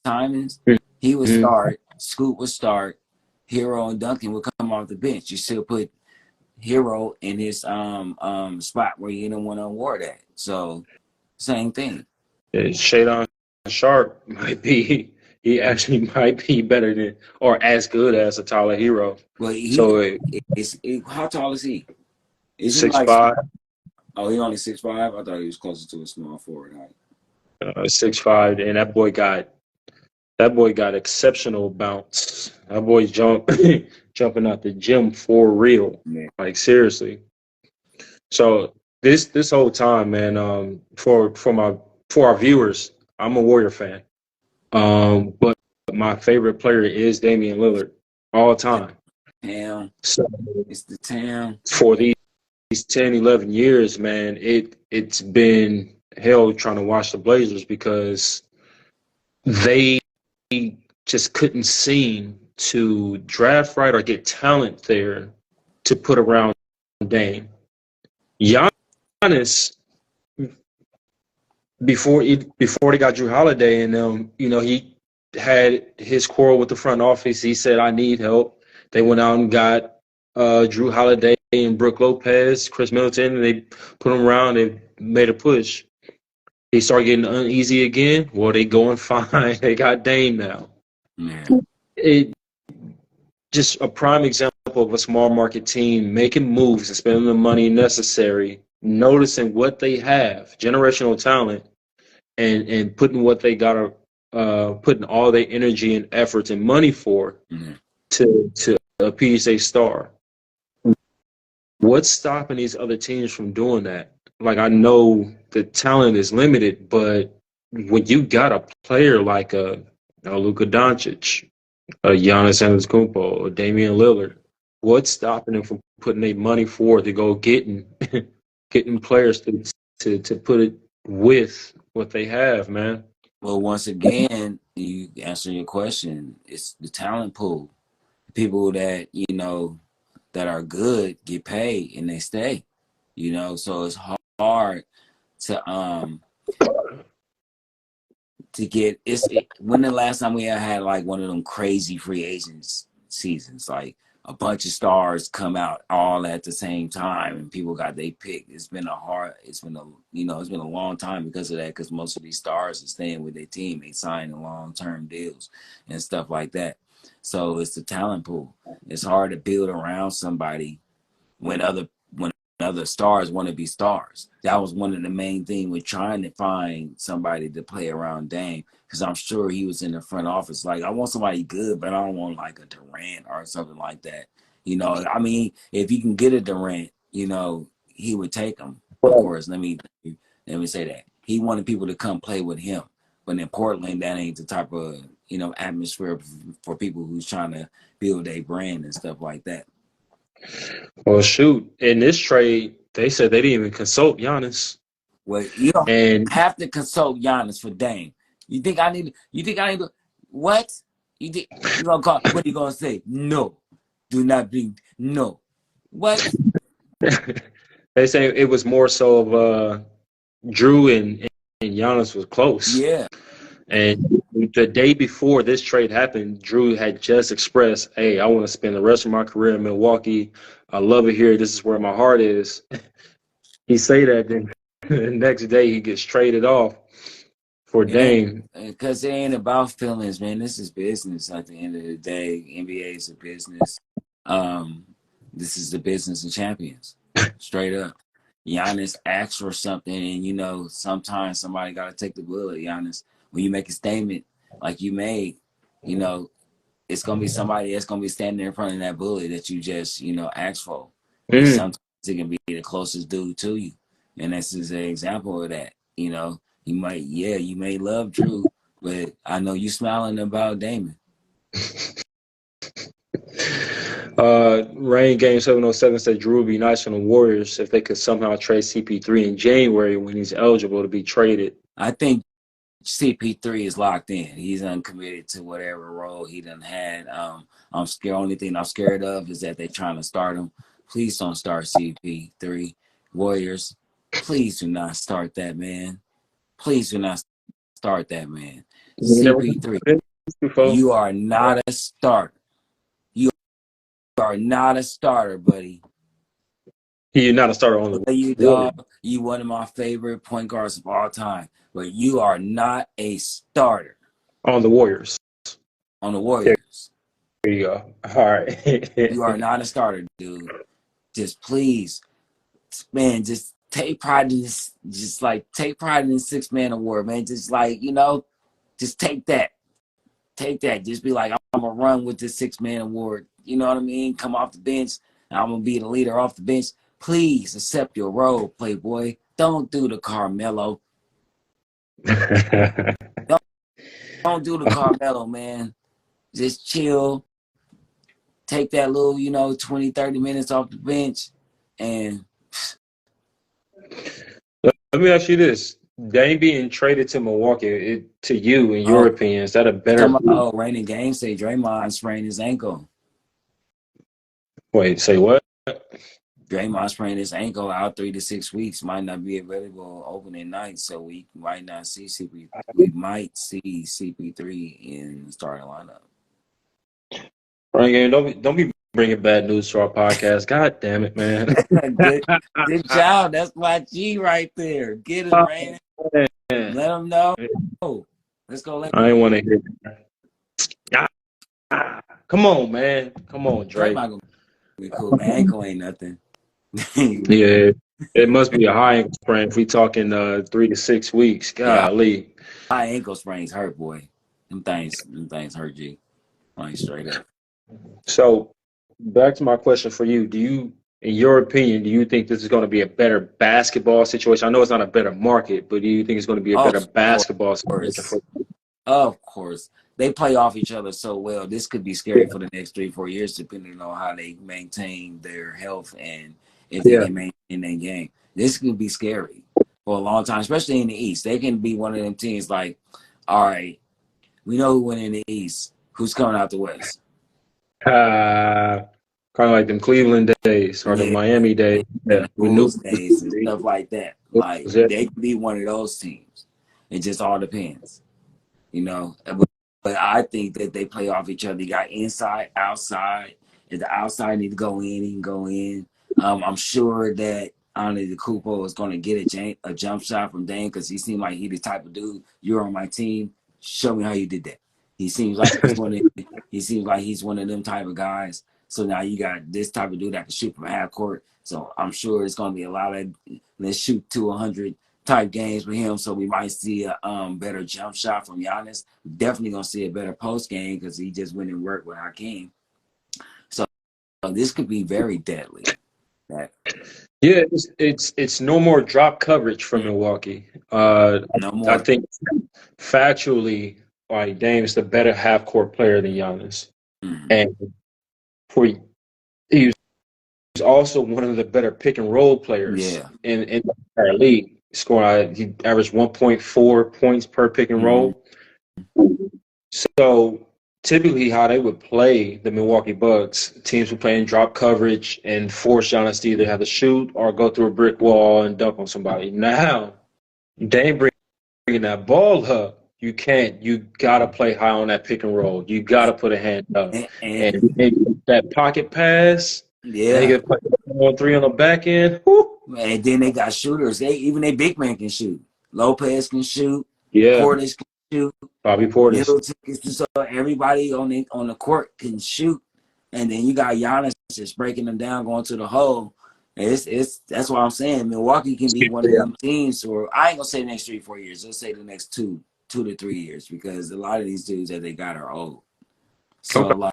[SPEAKER 2] Simons, he would
[SPEAKER 1] Mm-hmm.
[SPEAKER 2] start. Scoot would start. Hero and Duncan would come off the bench. You still put Hero in his spot where you didn't want to award that. So same thing.
[SPEAKER 1] Shadon Sharp might be. He actually might be better than or as good as a Tyler Hero.
[SPEAKER 2] Well,
[SPEAKER 1] So
[SPEAKER 2] how tall is he? Is he like
[SPEAKER 1] 6'5",
[SPEAKER 2] Oh, he only 6'5"? I thought he was closer to a small forward height.
[SPEAKER 1] 6'5", and that boy got exceptional bounce. That boy jumping out the gym for real,
[SPEAKER 2] Yeah.
[SPEAKER 1] like seriously. So this whole time, man, for our viewers, I'm a Warrior fan. But my favorite player is Damian Lillard all time.
[SPEAKER 2] Town.
[SPEAKER 1] So
[SPEAKER 2] It's the town.
[SPEAKER 1] for these 10, 11 years, man, it's been hell trying to watch the Blazers because they just couldn't seem to draft right or get talent there to put around Dame. Giannis, before they got Drew Holiday and them, he had his quarrel with the front office. He said, "I need help." They went out and got Drew Holiday and Brooke Lopez, Chris Middleton, and they put them around. They made a push. They start getting uneasy again. Well, they going fine. They got Dame now.
[SPEAKER 2] Yeah.
[SPEAKER 1] It just a prime example of a small market team making moves and spending the money necessary, noticing what they have, generational talent, and putting what they got, putting all their energy and efforts and money for to appease a star. What's stopping these other teams from doing that? Like, I know the talent is limited, but when you got a player like a Luka Doncic, a Giannis Antetokounmpo, or Damian Lillard, what's stopping them from putting their money forward to go getting getting players to put it with what they have, man?
[SPEAKER 2] Well, once again, you answer your question. It's the talent pool. People that that are good get paid and they stay. So it's hard to get when the last time we had like one of them crazy free agents seasons, like a bunch of stars come out all at the same time and people got they pick. It's been it's been a long time because of that, because most of these stars are staying with their team. They sign long-term deals and stuff like that. So it's the talent pool. It's hard to build around somebody when other stars want to be stars. That was one of the main things with trying to find somebody to play around Dame, because I'm sure he was in the front office like, I want somebody good, but I don't want like a Durant or something like that. I mean, if you can get a Durant, he would take him. Of course, let me say that he wanted people to come play with him, but in Portland, that ain't the type of atmosphere for people who's trying to build a brand and stuff like that.
[SPEAKER 1] Well, shoot, in this trade, they said they didn't even consult Giannis.
[SPEAKER 2] Well, you don't have to consult Giannis for Dame. You think I need to what? You think you gonna call, what are you gonna say? No. Do not be no. What?
[SPEAKER 1] They say it was more so of Drew and Giannis was close.
[SPEAKER 2] Yeah.
[SPEAKER 1] And the day before this trade happened, Drew had just expressed, "Hey, I want to spend the rest of my career in Milwaukee. I love it here. This is where my heart is." He say that, then the next day he gets traded off for Dame.
[SPEAKER 2] Because it ain't about feelings, man. This is business at the end of the day. NBA is a business. This is the business of champions. Straight up. Giannis asks for something, and sometimes somebody got to take the bullet, Giannis. When you make a statement like you made, it's going to be somebody that's going to be standing in front of that bullet that you just, asked for. And sometimes it can be the closest dude to you. And this is an example of that. You may love Drew, but I know you smiling about Damon.
[SPEAKER 1] Rain Game 707 said Drew would be nice on the Warriors if they could somehow trade CP3 in January when he's eligible to be traded.
[SPEAKER 2] I think CP3 is locked in. He's uncommitted to whatever role he done had. I'm scared. Only thing I'm scared of is that they're trying to start him. Please don't start CP3. Warriors, please do not start that man. Please do not start that man. CP3, you are not a starter. You are not a starter, buddy.
[SPEAKER 1] You're not a starter on the
[SPEAKER 2] Warriors. You one of my favorite point guards of all time, but you are not a starter
[SPEAKER 1] on the Warriors.
[SPEAKER 2] On the Warriors.
[SPEAKER 1] There you go. All right.
[SPEAKER 2] You are not a starter, dude. Just please, man, just take pride in this. Just like take pride in the 6-man award, man. Just like, just take that. Take that. Just be like, I'm gonna run with this 6-man award. You know what I mean? Come off the bench. I'm gonna be the leader off the bench. Please accept your role, Playboy. Don't do the Carmelo. don't do the Carmelo, man. Just chill. Take that little, 20, 30 minutes off the bench. And
[SPEAKER 1] let me ask you this. Dame being traded to Milwaukee, to you, in your opinion, is that a better...
[SPEAKER 2] Raining Game say Draymond sprained his ankle.
[SPEAKER 1] Wait, say what?
[SPEAKER 2] Draymond sprained his ankle out 3 to 6 weeks. Might not be available opening night, so we might not see CP. We might see CP3 in the starting lineup.
[SPEAKER 1] Right, don't be bringing bad news to our podcast. God damn it, man.
[SPEAKER 2] good job. That's my G right there. Get it, Rain. Let them know. Let's go.
[SPEAKER 1] I ain't want to hear that. Come on, man. Come on, Drake.
[SPEAKER 2] Gonna be cool. My ankle ain't nothing.
[SPEAKER 1] Yeah, it must be a high ankle sprain if we talking 3 to 6 weeks. Golly.
[SPEAKER 2] Yeah. High ankle sprains hurt, boy. Them things hurt, G. Like straight up.
[SPEAKER 1] So back to my question for you. In your opinion, do you think this is going to be a better basketball situation? I know it's not a better market, but do you think it's going to be a better basketball situation?
[SPEAKER 2] Of course. They play off each other so well. This could be scary for the next 3-4 years, depending on how they maintain their health and if they can maintain their game. This could be scary for a long time, especially in the East. They can be one of them teams like All right, we know who went in the East. Who's coming out the West?
[SPEAKER 1] Uh, kind of like them Cleveland days or the
[SPEAKER 2] Yeah,
[SPEAKER 1] Miami days.
[SPEAKER 2] and
[SPEAKER 1] Yeah,
[SPEAKER 2] the
[SPEAKER 1] we knew
[SPEAKER 2] Bulls days and stuff like that. Like
[SPEAKER 1] it.
[SPEAKER 2] they could be one of those teams. It just all depends, you know. But I think that they play off each other. You got inside, outside. If the outside need to go in, he can go in. I'm sure that only the Kupo is going to get a jump shot from Dame because he seemed like he the type of dude. You're on my team. Show me how you did that. He seems like he's one of them type of guys. So now you got this type of dude that can shoot from half court. So I'm sure it's going to be a lot of let's shoot to 100 type games with him. So we might see a better jump shot from Giannis. Definitely gonna see a better post game because he just went and worked with Hakeem. So this could be very deadly. That
[SPEAKER 1] Yeah, it's no more drop coverage for Milwaukee.
[SPEAKER 2] no
[SPEAKER 1] I
[SPEAKER 2] more.
[SPEAKER 1] think factually, like Dame's the better half court player than Giannis,
[SPEAKER 2] Mm-hmm.
[SPEAKER 1] and for he was also one of the better pick and roll players
[SPEAKER 2] Yeah.
[SPEAKER 1] in the entire league. He averaged 1.4 points per pick and
[SPEAKER 2] Mm-hmm.
[SPEAKER 1] roll. So typically, how they would play the Milwaukee Bucks, teams would play in drop coverage and force Giannis to either have to shoot or go through a brick wall and dunk on somebody. Now, Dame bringing that ball up. You can't. You gotta play high on that pick and roll. You gotta put a hand up, and that pocket pass, and he
[SPEAKER 2] Yeah.
[SPEAKER 1] can play 1-3 on the back end. Whoo.
[SPEAKER 2] And then they got shooters. Even they big man can shoot. Lopez can shoot.
[SPEAKER 1] Yeah,
[SPEAKER 2] Portis can shoot.
[SPEAKER 1] Bobby Portis.
[SPEAKER 2] Middleton can shoot. So everybody on the court can shoot. And then you got Giannis just breaking them down, going to the hole. It's that's what I'm saying. Milwaukee can be one of
[SPEAKER 1] Yeah.
[SPEAKER 2] them teams, or I ain't gonna say the next 3-4 years. Let's say the next 2 to 3 years, because a lot of these dudes that they got are old. So
[SPEAKER 1] Okay.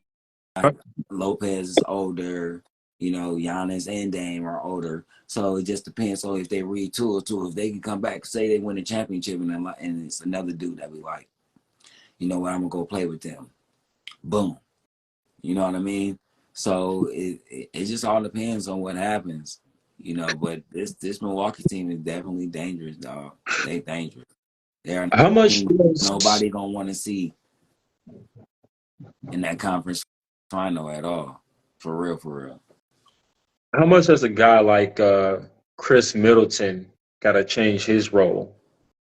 [SPEAKER 2] like Lopez is older, Giannis and Dame are older. So it just depends. So if they retool too, if they can come back, say they win a championship and it's another dude that we like, you know what, I'm gonna go play with them. Boom. You know what I mean? So it just all depends on what happens, But this Milwaukee team is definitely dangerous, dog. They dangerous. They're
[SPEAKER 1] How much
[SPEAKER 2] nobody gonna want to see in that conference final at all. For real, for real.
[SPEAKER 1] How much does a guy like Chris Middleton got to change his role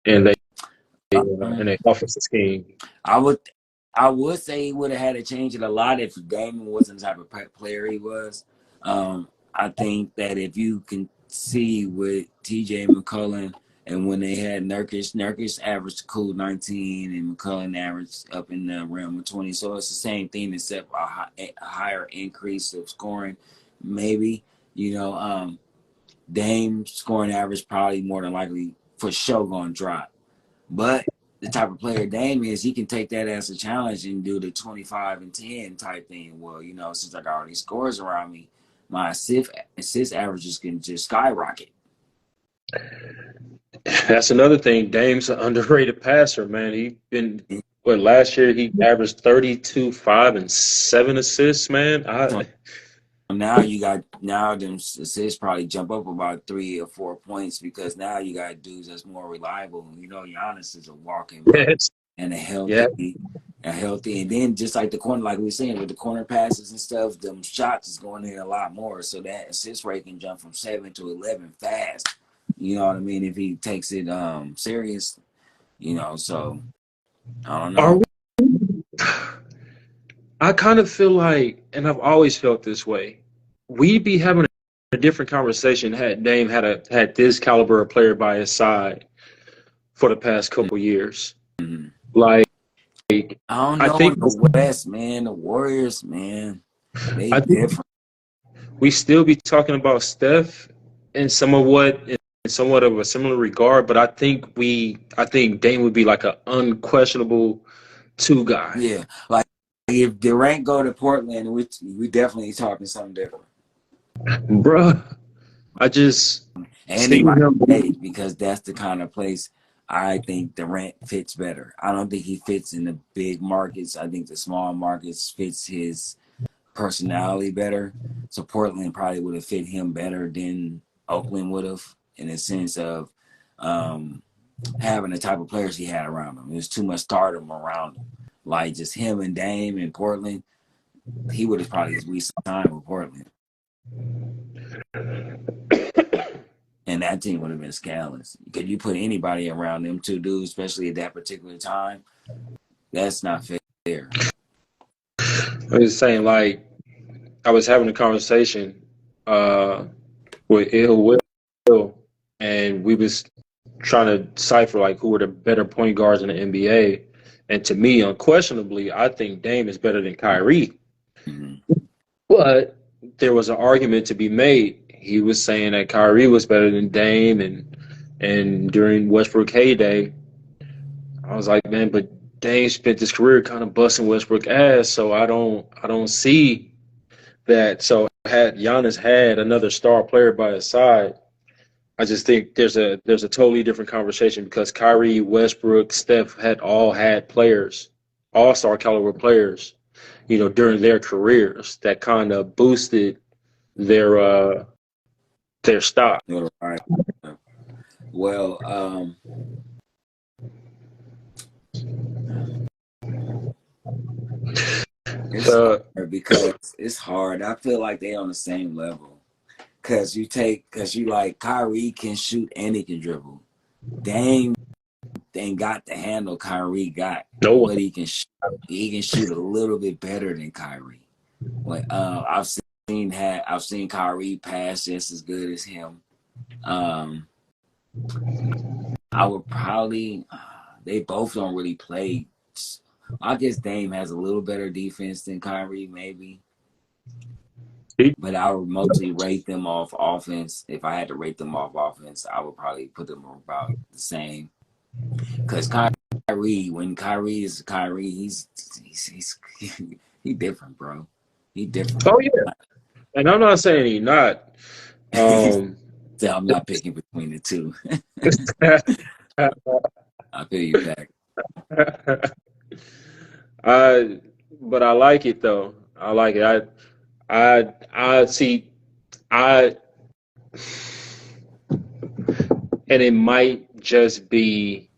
[SPEAKER 1] in the offensive scheme?
[SPEAKER 2] I would say he would have had to change it a lot if Damon wasn't the type of player he was. I think that if you can see with TJ McCollum and when they had Nurkic averaged a cool 19 and McCollum averaged up in the realm of 20. So it's the same thing except a higher increase of scoring, maybe. Dame scoring average probably more than likely for sure going to drop. But the type of player Dame is, he can take that as a challenge and do the 25 and 10 type thing. Well, since I got all these scores around me, my assist averages can just skyrocket.
[SPEAKER 1] That's another thing. Dame's an underrated passer, man. Last year he averaged 32, 5, and 7 assists, man.
[SPEAKER 2] So now them assists probably jump up about 3 or 4 points because now you got dudes that's more reliable. Giannis is a walking bucket
[SPEAKER 1] Yes.
[SPEAKER 2] and
[SPEAKER 1] Yeah.
[SPEAKER 2] a healthy, and then just like the corner, like we were saying with the corner passes and stuff, them shots is going in a lot more. So that assist rate can jump from 7 to 11 fast. You know what I mean? If he takes it serious, So I don't
[SPEAKER 1] Are
[SPEAKER 2] know.
[SPEAKER 1] we, I kind of feel like, and I've always felt this way, we'd be having a different conversation had Dame had this caliber of player by his side for the past couple years.
[SPEAKER 2] Mm-hmm.
[SPEAKER 1] Like,
[SPEAKER 2] I don't
[SPEAKER 1] I
[SPEAKER 2] know in
[SPEAKER 1] think
[SPEAKER 2] the West, man. The Warriors, man, they
[SPEAKER 1] I think
[SPEAKER 2] different.
[SPEAKER 1] we still be talking about Steph in somewhat of a similar regard, but I think Dame would be like an unquestionable two guy.
[SPEAKER 2] Yeah, like if Durant go to Portland, we definitely talking something different.
[SPEAKER 1] Bruh, I just
[SPEAKER 2] And he
[SPEAKER 1] seeing
[SPEAKER 2] might
[SPEAKER 1] him.
[SPEAKER 2] stay because that's the kind of place I think Durant fits better. I don't think he fits in the big markets. I think the small markets fits his personality better. So Portland probably would have fit him better than Oakland would have, in a sense of having the type of players he had around him. There's too much stardom around him. Like just him and Dame in Portland, he would have probably re-signed with Portland. And that team would have been scandalous. Could you put anybody around them two dudes, especially at that particular time? That's not fair.
[SPEAKER 1] I'm just saying, like, I was having a conversation with Will, and we was trying to decipher like who were the better point guards in the NBA. And to me, unquestionably, I think Dame is better than Kyrie.
[SPEAKER 2] Mm-hmm.
[SPEAKER 1] But there was an argument to be made. He was saying that Kyrie was better than Dame, and during Westbrook heyday, I was like, man, but Dame spent his career kind of busting Westbrook ass, so I don't see that. So had Giannis had another star player by his side, I just think there's a totally different conversation because Kyrie, Westbrook, Steph had players, all-star caliber players, during their careers that kind of boosted their stock.
[SPEAKER 2] Right. Well, it's hard because it's hard. I feel like they on the same level. Cause you like Kyrie can shoot and he can dribble. Dame ain't got the handle Kyrie got, but he can shoot a little bit better than Kyrie. Like I've seen Kyrie pass just as good as him. I would probably they both don't really play. I guess Dame has a little better defense than Kyrie, maybe. But I would mostly rate them off offense. If I had to rate them off offense, I would probably put them about the same. Because Kyrie, when Kyrie is Kyrie, he's different, bro. He different.
[SPEAKER 1] Oh yeah, and I'm not saying he's not.
[SPEAKER 2] So I'm not picking between the two. I feel you back.
[SPEAKER 1] But I like it though. I like it. I see. And it might just be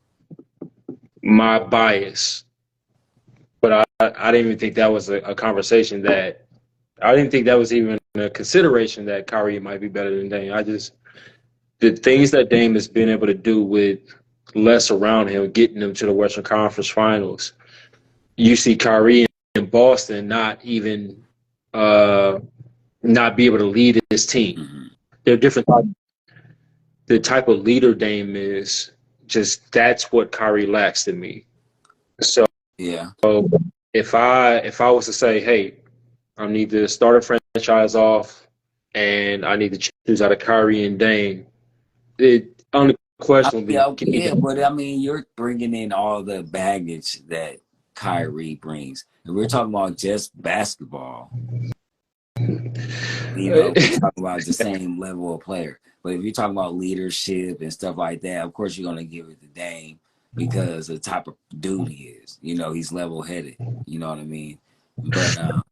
[SPEAKER 1] my bias, but I didn't even think that was a conversation that I didn't think that was even a consideration that Kyrie might be better than Dame. The things that Dame has been able to do with less around him, getting them to the Western Conference Finals. You see Kyrie in Boston not even not be able to lead his team.
[SPEAKER 2] Mm-hmm.
[SPEAKER 1] They're different. The type of leader Dame is, just that's what Kyrie lacks in me. So
[SPEAKER 2] yeah,
[SPEAKER 1] if I was to say, hey, I need to start a franchise off, and I need to choose out of Kyrie and Dame, it unquestionably.
[SPEAKER 2] Yeah, but I mean, you're bringing in all the baggage that Kyrie brings. And we're talking about just basketball. We're talking about the same level of player. But if you're talking about leadership and stuff like that, of course you're gonna give it to Dame because of the type of dude he is. He's level headed. You know what I mean? But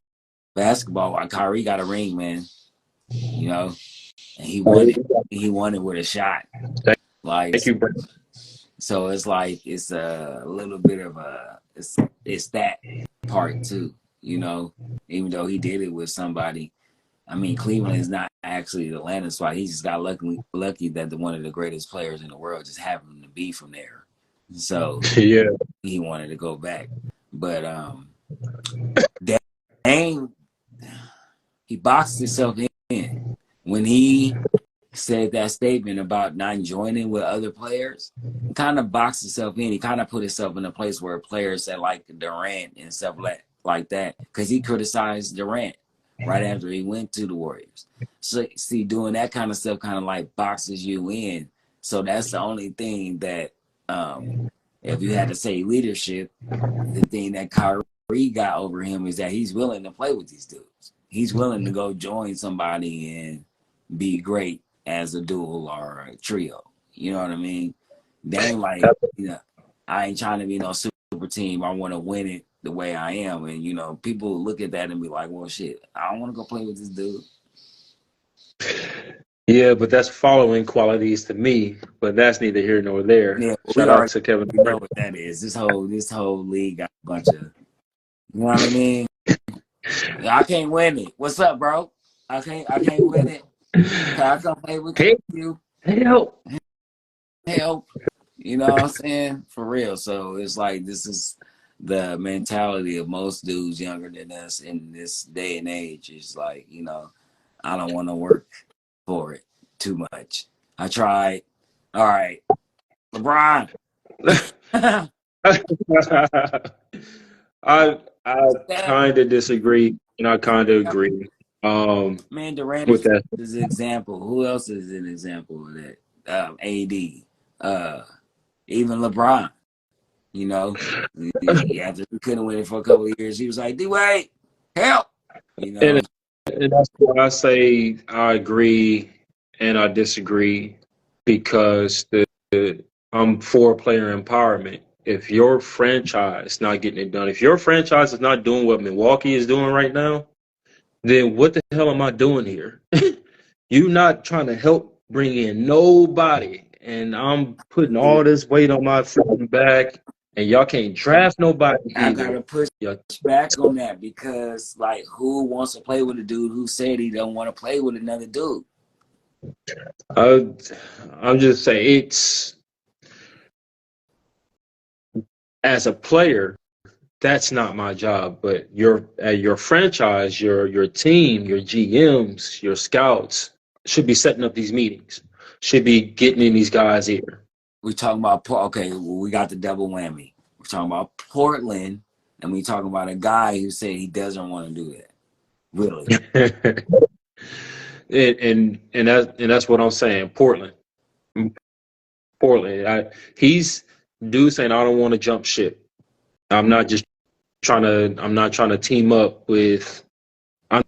[SPEAKER 2] basketball, Kyrie got a ring, man. And he won it. He won it with a shot. Like,
[SPEAKER 1] thank you.
[SPEAKER 2] So it's like it's a little bit of it's that part too, even though he did it with somebody. I mean, Cleveland is not actually the landing spot. He just got lucky that one of the greatest players in the world just happened to be from there. So
[SPEAKER 1] yeah,
[SPEAKER 2] he wanted to go back. But Dame, he boxed himself in when he said that statement about not joining with other players. He kind of boxed himself in. He kind of put himself in a place where players that like Durant and stuff like that, because he criticized Durant right after he went to the Warriors. So see, doing that kind of stuff kind of like boxes you in. So that's the only thing that, if you had to say leadership, the thing that Kyrie got over him is that he's willing to play with these dudes. He's willing to go join somebody and be great as a duel or a trio. You know what I mean? Dame, I ain't trying to be no super team. I want to win it the way I am. And, people look at that and be like, well, shit, I don't want to go play with this dude.
[SPEAKER 1] Yeah, but that's following qualities to me. But that's neither here nor there.
[SPEAKER 2] Yeah, we
[SPEAKER 1] Shout out
[SPEAKER 2] already
[SPEAKER 1] to Kevin
[SPEAKER 2] know
[SPEAKER 1] Durant.
[SPEAKER 2] what that is. This whole league got a bunch of, you know what I mean? Yeah, I can't win it. What's up, bro? I can't win it. Can I come play with
[SPEAKER 1] Hey,
[SPEAKER 2] you?
[SPEAKER 1] help.
[SPEAKER 2] Help. You know what I'm saying? For real. So it's like this is the mentality of most dudes younger than us in this day and age. It's like, I don't want to work for it too much. I tried. All right. LeBron.
[SPEAKER 1] I
[SPEAKER 2] Steph.
[SPEAKER 1] kind of disagree, and I kind of agree
[SPEAKER 2] Man, Durant
[SPEAKER 1] with that.
[SPEAKER 2] is an example. Who else is an example of that? AD. Uh, even LeBron. You know, after we couldn't win it for a couple of years, he was like, D-Wade, help. You know,
[SPEAKER 1] And, and that's why I say I agree and I disagree because I'm for player empowerment. If your franchise not getting it done, if your franchise is not doing what Milwaukee is doing right now, then what the hell am I doing here? You not trying to help bring in nobody, and I'm putting all this weight on my freaking back, and y'all can't draft nobody
[SPEAKER 2] I got
[SPEAKER 1] either.
[SPEAKER 2] to push
[SPEAKER 1] Yeah,
[SPEAKER 2] back on that because, like, who wants to play with a dude who said he don't want to play with another dude?
[SPEAKER 1] I'm just saying it's as a player, that's not my job. But your franchise, your team, your GMs, your scouts should be setting up these meetings. Should be getting in these guys' ear.
[SPEAKER 2] We talking about okay, well, we got the double whammy. We're talking about Portland, and we talking about a guy who said he doesn't want to do that. Really?
[SPEAKER 1] And that's what I'm saying. Portland. He's dude saying I don't want to jump ship. I'm not just trying to. I'm not trying to team up with. I'm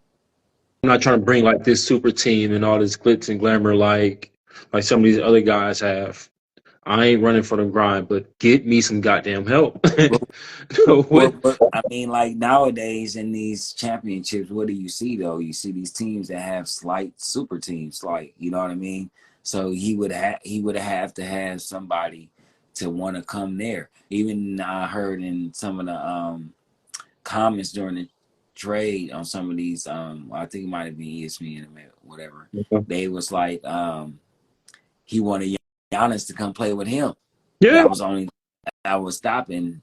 [SPEAKER 1] not trying to bring like this super team and all this glitz and glamour like some of these other guys have. I ain't running for the grind, but get me some goddamn help. What?
[SPEAKER 2] I mean, like nowadays in these championships, what do you see though? You see these teams that have slight super teams, like you know what I mean. So he would have to have somebody to want to come there. Even I heard in some of the comments during the trade on some of these, I think it might have been ESPN or whatever. They was like, he wanted Giannis to come play with him.
[SPEAKER 1] Yeah.
[SPEAKER 2] That was only I was stopping,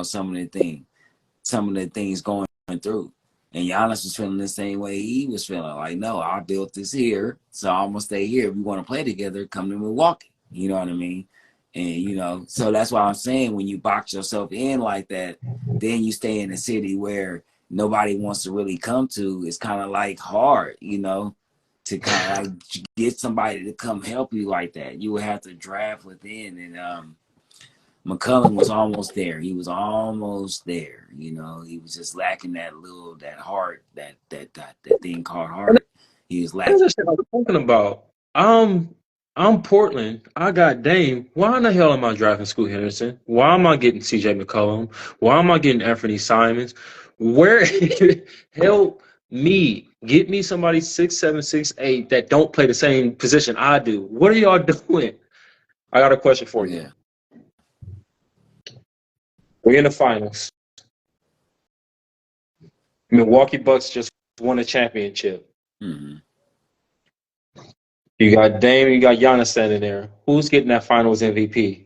[SPEAKER 2] some of the things going through. And Giannis was feeling the same way he was feeling. Like, no, I built this here, so I'm gonna stay here. If we want to play together, come to Milwaukee. You know what I mean? And so that's why I'm saying when you box yourself in like that, then you stay in a city where nobody wants to really come to. It's kind of like hard, to kind of like get somebody to come help you like that. You would have to draft within, and McCollum was almost there. He was almost there. He was just lacking that heart, that thing called heart. He was lacking.
[SPEAKER 1] That's what I'm talking about. I'm Portland. I got Dame. Why in the hell am I drafting Scoot Henderson? Why am I getting CJ McCollum? Why am I getting Anthony Simons? Where help me. Get me somebody 6'7", 6'8" that don't play the same position I do. What are y'all doing? I got a question for you.
[SPEAKER 2] Yeah.
[SPEAKER 1] We're in the finals. Milwaukee Bucks just won a championship.
[SPEAKER 2] Mm-hmm.
[SPEAKER 1] You got Dame, you got Giannis standing there. Who's getting that finals MVP?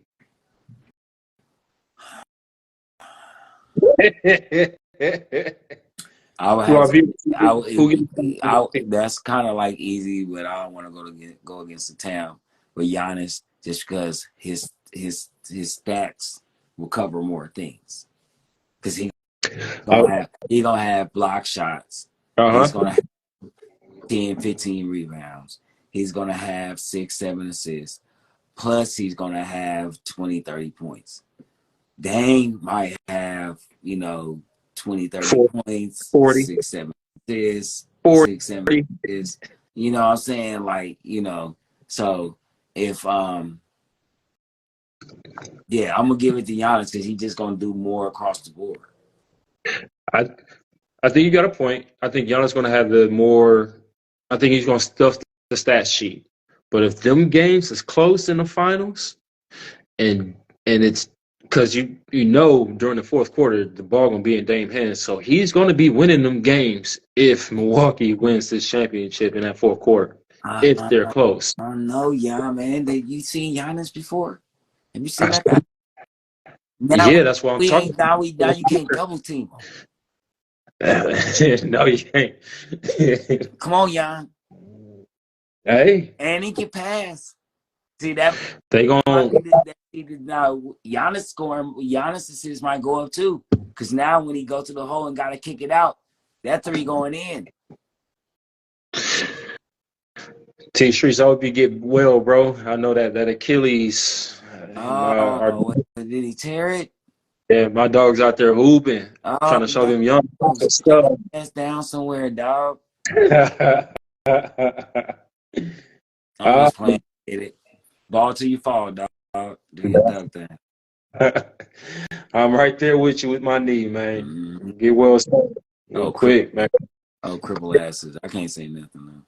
[SPEAKER 2] I would have to. That's kind of like easy, but I don't want to go against the town with Giannis just because his stats will cover more things because he gonna have block shots. He's gonna have 10, 15 rebounds. He's gonna have 6, 7 assists. Plus, he's gonna have 20, 30 points. Dame might have 20, 30 points,
[SPEAKER 1] 40,
[SPEAKER 2] 6, 7 assists,
[SPEAKER 1] 40.
[SPEAKER 2] 6, 7 assists. You know what I'm saying? Like, so if yeah, I'm gonna give it to Giannis because he's just gonna do more across the board.
[SPEAKER 1] I think you got a point. I think Giannis going to have the more. I think he's going to stuff the stat sheet. But if them games is close in the finals, and it's because you know during the fourth quarter the ball gonna be in Dame's hands, so he's gonna be winning them games if Milwaukee wins this championship in that fourth quarter. If they're close.
[SPEAKER 2] I don't know, yeah, man. You seen Giannis before? Have you seen that guy? Now
[SPEAKER 1] Yeah, that's what I'm talking about.
[SPEAKER 2] now you can't double team
[SPEAKER 1] No, you can't.
[SPEAKER 2] him. Come on, Jan.
[SPEAKER 1] Hey,
[SPEAKER 2] And he can pass. See that
[SPEAKER 1] they gonna
[SPEAKER 2] now Giannis scoring. Giannis assists might go up too, because now when he go to the hole and gotta kick it out, that three going in.
[SPEAKER 1] T Streets. I hope you get well, bro. I know that Achilles.
[SPEAKER 2] Did he tear it?
[SPEAKER 1] Yeah, my dog's out there hooping, trying to show them young stuff.
[SPEAKER 2] That's down somewhere, dog. I'm just playing. Get it. Ball till you fall, dog. Do your dog thing.
[SPEAKER 1] I'm right there with you with my knee, man.
[SPEAKER 2] Mm-hmm.
[SPEAKER 1] Get well soon. Real quick, man.
[SPEAKER 2] Oh, cripple asses. I can't say nothing,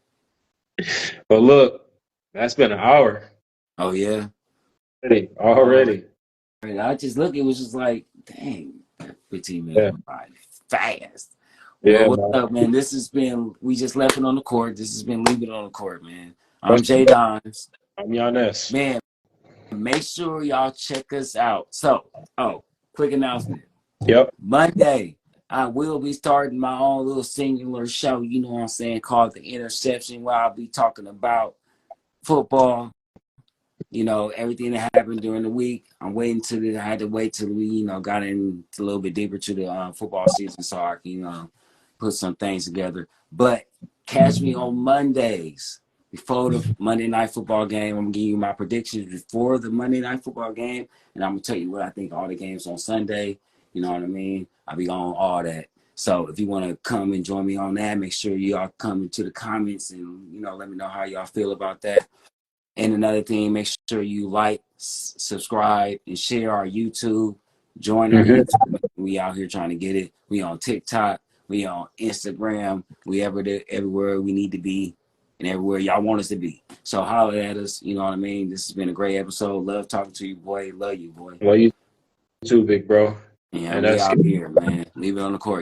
[SPEAKER 2] though.
[SPEAKER 1] But look, that's been an hour.
[SPEAKER 2] Oh, yeah?
[SPEAKER 1] Already.
[SPEAKER 2] I just look, it was just like, dang, 15 minutes went by fast.
[SPEAKER 1] Yeah,
[SPEAKER 2] well, what's up, man? This has been, we just left it on the court. This has been Leave It on the Court, man. I'm Jay Dons.
[SPEAKER 1] I'm Giannis.
[SPEAKER 2] Man, make sure y'all check us out. So, quick announcement.
[SPEAKER 1] Yep.
[SPEAKER 2] Monday, I will be starting my own little singular show, you know what I'm saying, called The Interception, where I'll be talking about football, you know, everything that happened during the week. I'm waiting I had to wait till we, you know, got in a little bit deeper to the football season so I can, you know, put some things together. But catch me on Mondays before the Monday Night Football game. I'm going to give you my predictions before the Monday Night Football game, and I'm going to tell you what I think all the games on Sunday. You know what I mean? I'll be on all that. So if you want to come and join me on that, make sure y'all come into the comments and, you know, let me know how y'all feel about that. And another thing, make sure you like, subscribe, and share our YouTube. Join our YouTube. We out here trying to get it. We on TikTok. We on Instagram. We everywhere we need to be and everywhere y'all want us to be. So holler at us. You know what I mean? This has been a great episode. Love talking to you, boy. Love you, boy.
[SPEAKER 1] Love you too, big bro.
[SPEAKER 2] Yeah, we out here, man. Leave it on the court.